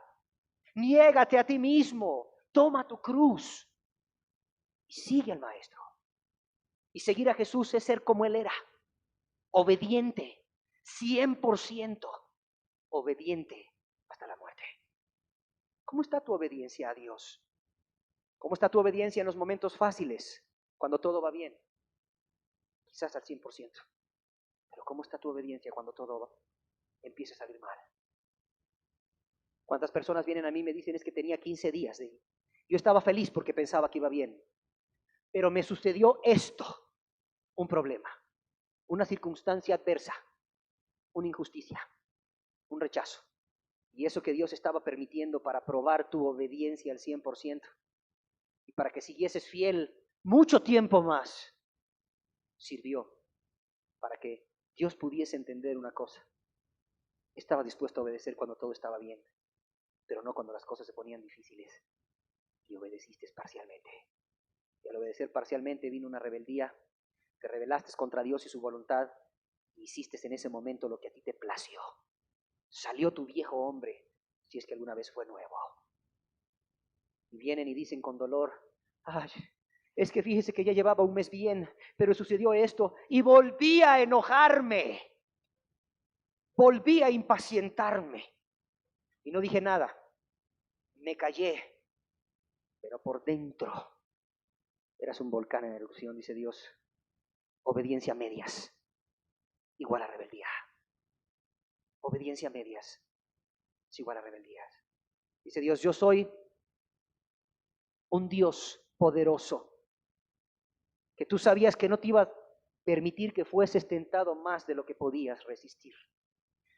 Niégate a ti mismo, toma tu cruz y sigue al Maestro. Y seguir a Jesús es ser como Él era, obediente, 100% obediente hasta la muerte. ¿Cómo está tu obediencia a Dios? ¿Cómo está tu obediencia en los momentos fáciles, cuando todo va bien? Quizás al 100%. Pero ¿cómo está tu obediencia cuando todo empieza a salir mal? ¿Cuántas personas vienen a mí y me dicen es que tenía 15 días de... Yo estaba feliz porque pensaba que iba bien, pero me sucedió esto, un problema, una circunstancia adversa, una injusticia, un rechazo. Y eso que Dios estaba permitiendo para probar tu obediencia al 100% y para que siguieses fiel mucho tiempo más, sirvió para que Dios pudiese entender una cosa. Estaba dispuesto a obedecer cuando todo estaba bien, pero no cuando las cosas se ponían difíciles. Y obedeciste parcialmente. Y al obedecer parcialmente vino una rebeldía. Te rebelaste contra Dios y su voluntad. Y hiciste en ese momento lo que a ti te plació. Salió tu viejo hombre, si es que alguna vez fue nuevo. Y vienen y dicen con dolor, ay, es que fíjese que ya llevaba un mes bien, pero sucedió esto y volví a enojarme. Volví a impacientarme. Y no dije nada. Me callé. Pero por dentro eras un volcán en erupción, dice Dios. Obediencia a medias igual a rebeldía. Obediencia a medias es igual a rebeldía. Dice Dios, yo soy un Dios poderoso, que tú sabías que no te iba a permitir que fueses tentado más de lo que podías resistir.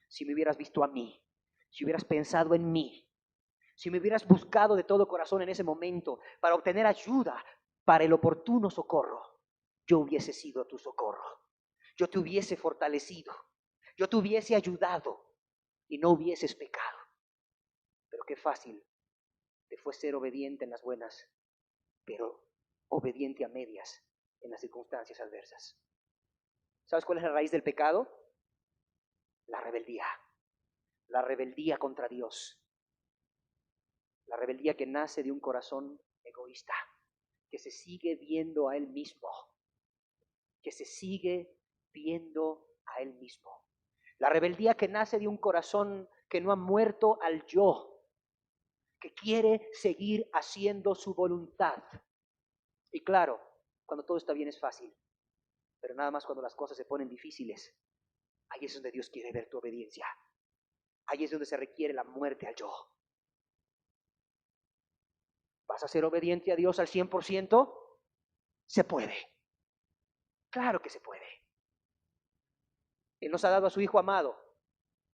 Si me hubieras visto a mí, si hubieras pensado en mí, si me hubieras buscado de todo corazón en ese momento para obtener ayuda para el oportuno socorro, yo hubiese sido tu socorro. Yo te hubiese fortalecido. Yo te hubiese ayudado y no hubieses pecado. Pero qué fácil te fue ser obediente en las buenas, pero obediente a medias en las circunstancias adversas. ¿Sabes cuál es la raíz del pecado? La rebeldía. La rebeldía contra Dios. La rebeldía que nace de un corazón egoísta, que se sigue viendo a él mismo, que se sigue viendo a él mismo. La rebeldía que nace de un corazón que no ha muerto al yo, que quiere seguir haciendo su voluntad. Y claro, cuando todo está bien es fácil, pero nada más cuando las cosas se ponen difíciles, ahí es donde Dios quiere ver tu obediencia. Ahí es donde se requiere la muerte al yo. ¿Vas a ser obediente a Dios al 100%? Se puede. Claro que se puede. Él nos ha dado a su Hijo amado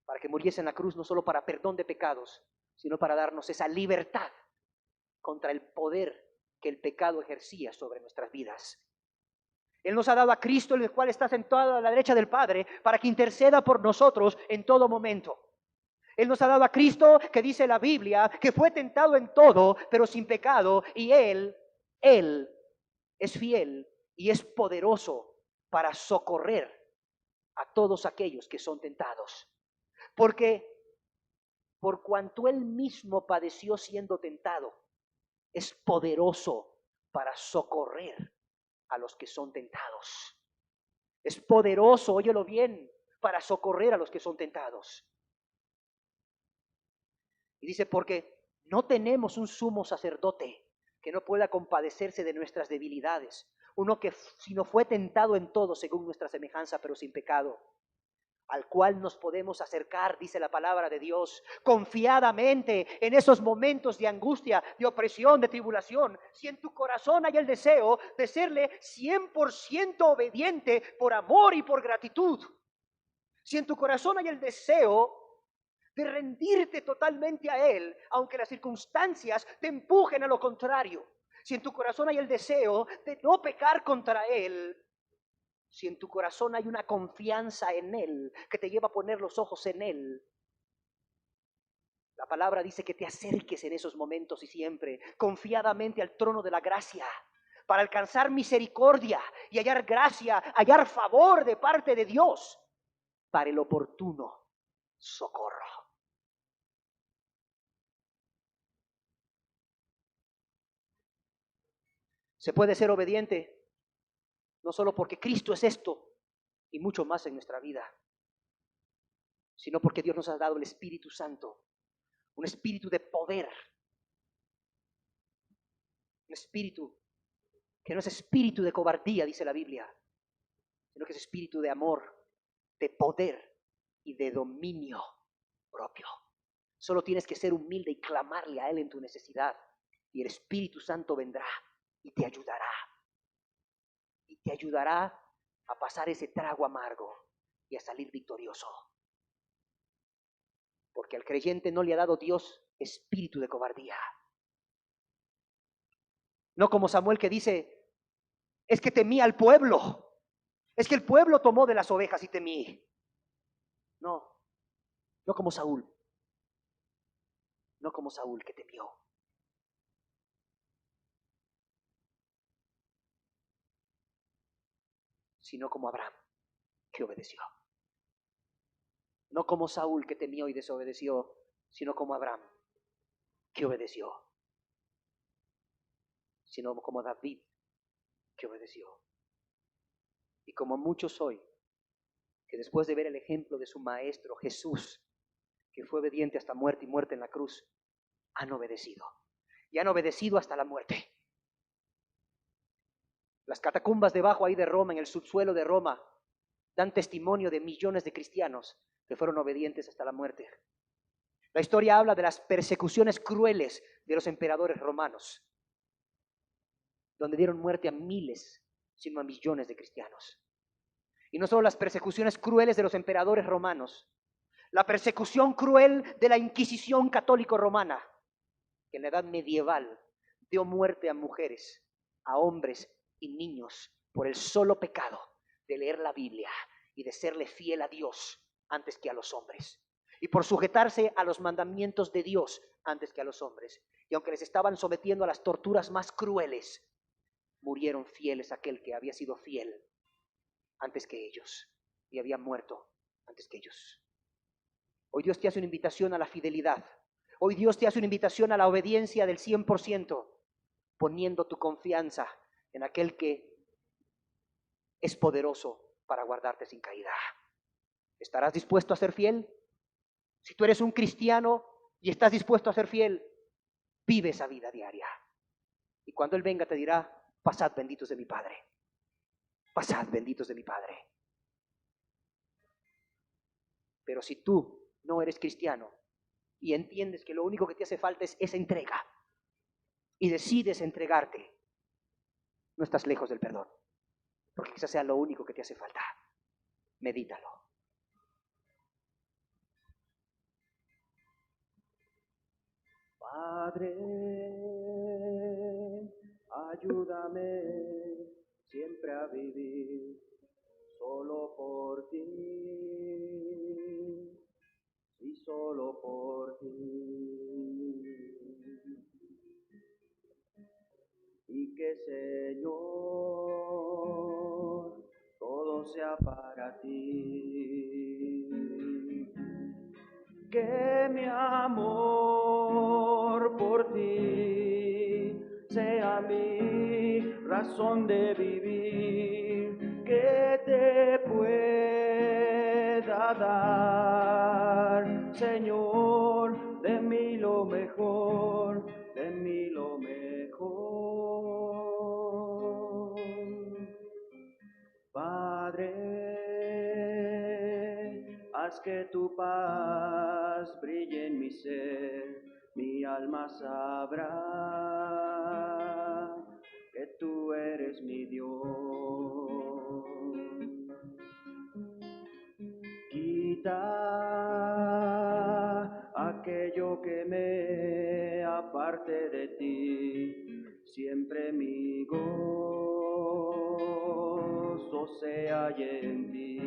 para que muriese en la cruz, no solo para perdón de pecados, sino para darnos esa libertad contra el poder que el pecado ejercía sobre nuestras vidas. Él nos ha dado a Cristo, el cual está sentado a la derecha del Padre, para que interceda por nosotros en todo momento. Él nos ha dado a Cristo, que dice la Biblia, que fue tentado en todo, pero sin pecado, y Él es fiel y es poderoso para socorrer a todos aquellos que son tentados. Porque por cuanto Él mismo padeció siendo tentado, es poderoso para socorrer a los que son tentados. Es poderoso, óyelo bien, para socorrer a los que son tentados. Y dice, porque no tenemos un sumo sacerdote que no pueda compadecerse de nuestras debilidades, uno que si no fue tentado en todo según nuestra semejanza, pero sin pecado, al cual nos podemos acercar, dice la palabra de Dios, confiadamente en esos momentos de angustia, de opresión, de tribulación. Si en tu corazón hay el deseo de serle 100% obediente por amor y por gratitud, si en tu corazón hay el deseo de rendirte totalmente a Él, aunque las circunstancias te empujen a lo contrario, si en tu corazón hay el deseo de no pecar contra Él, si en tu corazón hay una confianza en Él que te lleva a poner los ojos en Él, la palabra dice que te acerques en esos momentos y siempre confiadamente al trono de la gracia para alcanzar misericordia y hallar gracia, hallar favor de parte de Dios para el oportuno socorro. Se puede ser obediente no solo porque Cristo es esto y mucho más en nuestra vida, sino porque Dios nos ha dado el Espíritu Santo, un espíritu de poder, un espíritu que no es espíritu de cobardía, dice la Biblia, sino que es espíritu de amor, de poder y de dominio propio. Solo tienes que ser humilde y clamarle a Él en tu necesidad, y el Espíritu Santo vendrá y te ayudará. Y te ayudará a pasar ese trago amargo y a salir victorioso. Porque al creyente no le ha dado Dios espíritu de cobardía. No como Samuel que dice, es que temí al pueblo. Es que el pueblo tomó de las ovejas y temí. No, no como Saúl. No como Saúl que temió. Sino como Abraham que obedeció. No como Saúl que temió y desobedeció, sino como Abraham que obedeció. Sino como David que obedeció. Y como muchos hoy, que después de ver el ejemplo de su maestro Jesús, que fue obediente hasta muerte y muerte en la cruz, han obedecido. Y han obedecido hasta la muerte. Las catacumbas debajo ahí de Roma, en el subsuelo de Roma, dan testimonio de millones de cristianos que fueron obedientes hasta la muerte. La historia habla de las persecuciones crueles de los emperadores romanos, donde dieron muerte a miles, sino a millones de cristianos. Y no solo las persecuciones crueles de los emperadores romanos, la persecución cruel de la Inquisición católico romana, que en la edad medieval dio muerte a mujeres, a hombres y niños por el solo pecado de leer la Biblia y de serle fiel a Dios antes que a los hombres, y por sujetarse a los mandamientos de Dios antes que a los hombres. Y aunque les estaban sometiendo a las torturas más crueles, murieron fieles a aquel que había sido fiel antes que ellos y había muerto antes que ellos. Hoy Dios te hace una invitación a la fidelidad. Hoy Dios te hace una invitación a la obediencia del 100%, poniendo tu confianza en aquel que es poderoso para guardarte sin caída. ¿Estarás dispuesto a ser fiel? Si tú eres un cristiano y estás dispuesto a ser fiel, vive esa vida diaria. Y cuando Él venga te dirá, pasad benditos de mi Padre. Pasad benditos de mi Padre. Pero si tú no eres cristiano y entiendes que lo único que te hace falta es esa entrega y decides entregarte, no estás lejos del perdón, porque quizás sea lo único que te hace falta. Medítalo. Padre, ayúdame siempre a vivir sea para ti. Que mi amor por ti sea mi razón de vivir, que te pueda dar, Señor, de mí lo mejor, de mí lo mejor. Padre, haz que tu paz brille en mi ser, mi alma sabrá que tú eres mi Dios. Quita aquello que me aparte de ti, siempre mi gozo se halla en ti.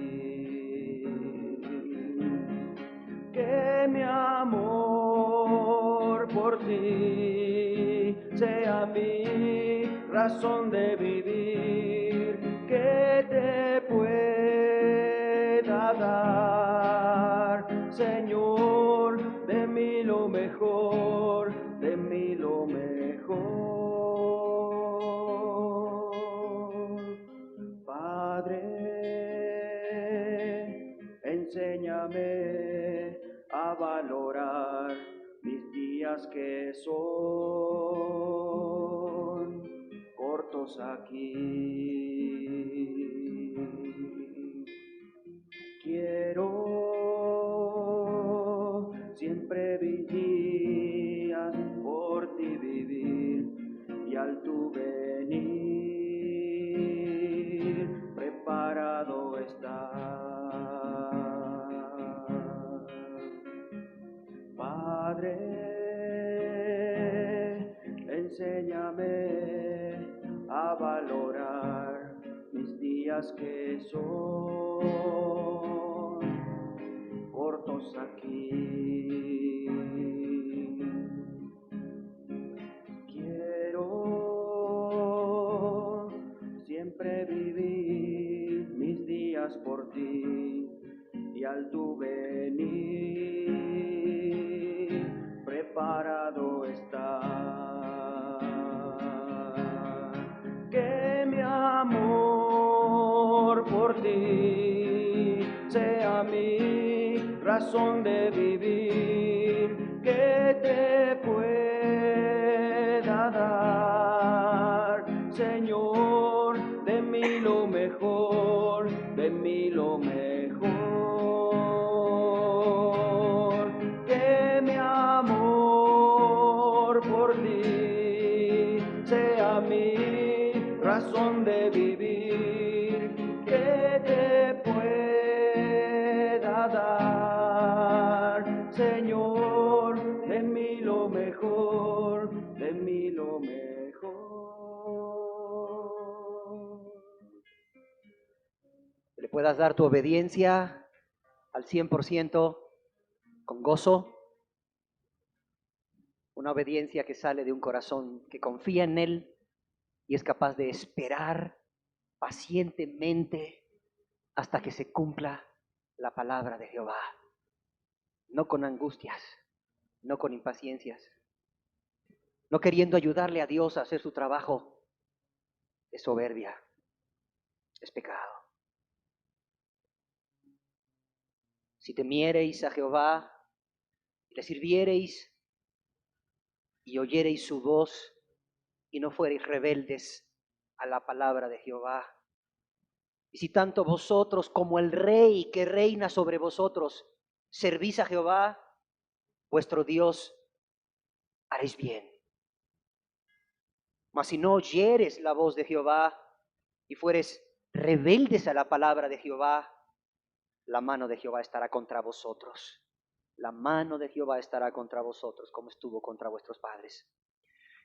Que mi amor por ti sea mi razón de vivir, que te pueda dar, Señor, de mí lo mejor, de mí lo mejor. Padre, enséñame a valorar mis días que son cortos aquí. Quiero siempre días por ti vivir, y al tu venir preparado estar. Padre, enséñame a valorar mis días que son cortos aquí. Quiero siempre vivir mis días por ti, y al tu venir preparado estar. Que mi amor por ti sea mi razón de vivir, que te pueda dar, Señor, de mí lo mejor, de mí lo mejor. Que mi amor por ti sea mi razón de vivir, que te pueda dar, Señor, de mí lo mejor, de mí lo mejor. Le puedas dar tu obediencia al 100% con gozo, una obediencia que sale de un corazón que confía en Él y es capaz de esperar pacientemente hasta que se cumpla la palabra de Jehová, no con angustias, no con impaciencias, no queriendo ayudarle a Dios a hacer su trabajo. Es soberbia, es pecado. Si temiereis a Jehová, y le sirviereis y oyereis su voz, y no fuereis rebeldes a la palabra de Jehová, y si tanto vosotros como el rey que reina sobre vosotros servís a Jehová, vuestro Dios, haréis bien. Mas si no oyeres la voz de Jehová y fueres rebeldes a la palabra de Jehová, la mano de Jehová estará contra vosotros. La mano de Jehová estará contra vosotros, como estuvo contra vuestros padres.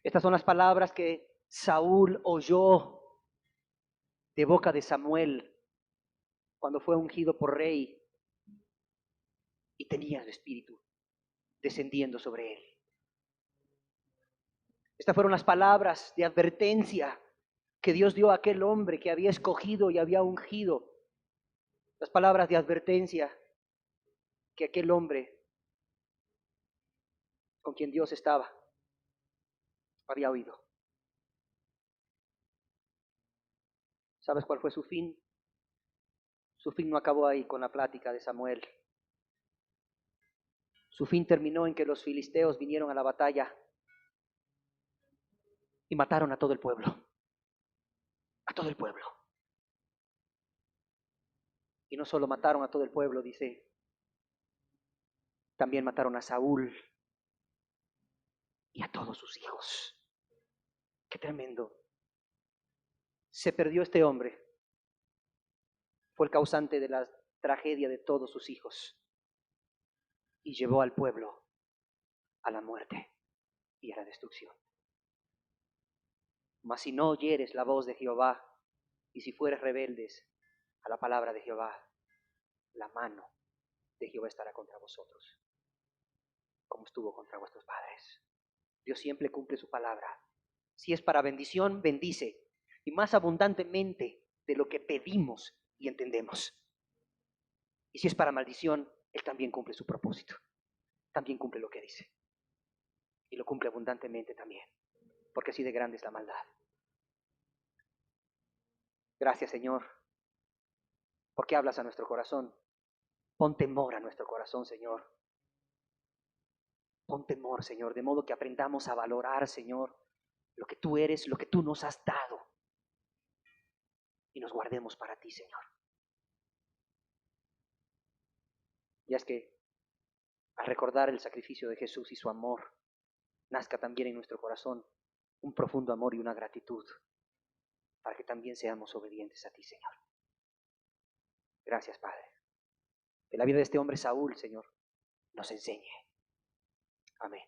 Estas son las palabras que Saúl oyó de boca de Samuel cuando fue ungido por rey y tenía el Espíritu descendiendo sobre él. Estas fueron las palabras de advertencia que Dios dio a aquel hombre que había escogido y había ungido las palabras de advertencia que aquel hombre con quien Dios estaba había oído. ¿Sabes cuál fue su fin? Su fin no acabó ahí con la plática de Samuel. Su fin terminó en que los filisteos vinieron a la batalla y mataron a todo el pueblo. A todo el pueblo. Y no solo mataron a todo el pueblo, dice, también mataron a Saúl y a todos sus hijos. Qué tremendo. Se perdió este hombre. Fue el causante de la tragedia de todos sus hijos. Y llevó al pueblo a la muerte y a la destrucción. Mas si no oyeres la voz de Jehová, y si fueres rebeldes a la palabra de Jehová, la mano de Jehová estará contra vosotros, como estuvo contra vuestros padres. Dios siempre cumple su palabra. Si es para bendición, bendice, y más abundantemente de lo que pedimos y entendemos. Y si es para maldición, Él también cumple su propósito. También cumple lo que dice. Y lo cumple abundantemente también, porque así de grande es la maldad. Gracias, Señor, porque hablas a nuestro corazón. Pon temor a nuestro corazón, Señor. Pon temor, Señor, de modo que aprendamos a valorar, Señor, lo que tú eres, lo que tú nos has dado. Y nos guardemos para ti, Señor. Y es que al recordar el sacrificio de Jesús y su amor, nazca también en nuestro corazón un profundo amor y una gratitud para que también seamos obedientes a ti, Señor. Gracias, Padre. Que la vida de este hombre Saúl, Señor, nos enseñe. Amén.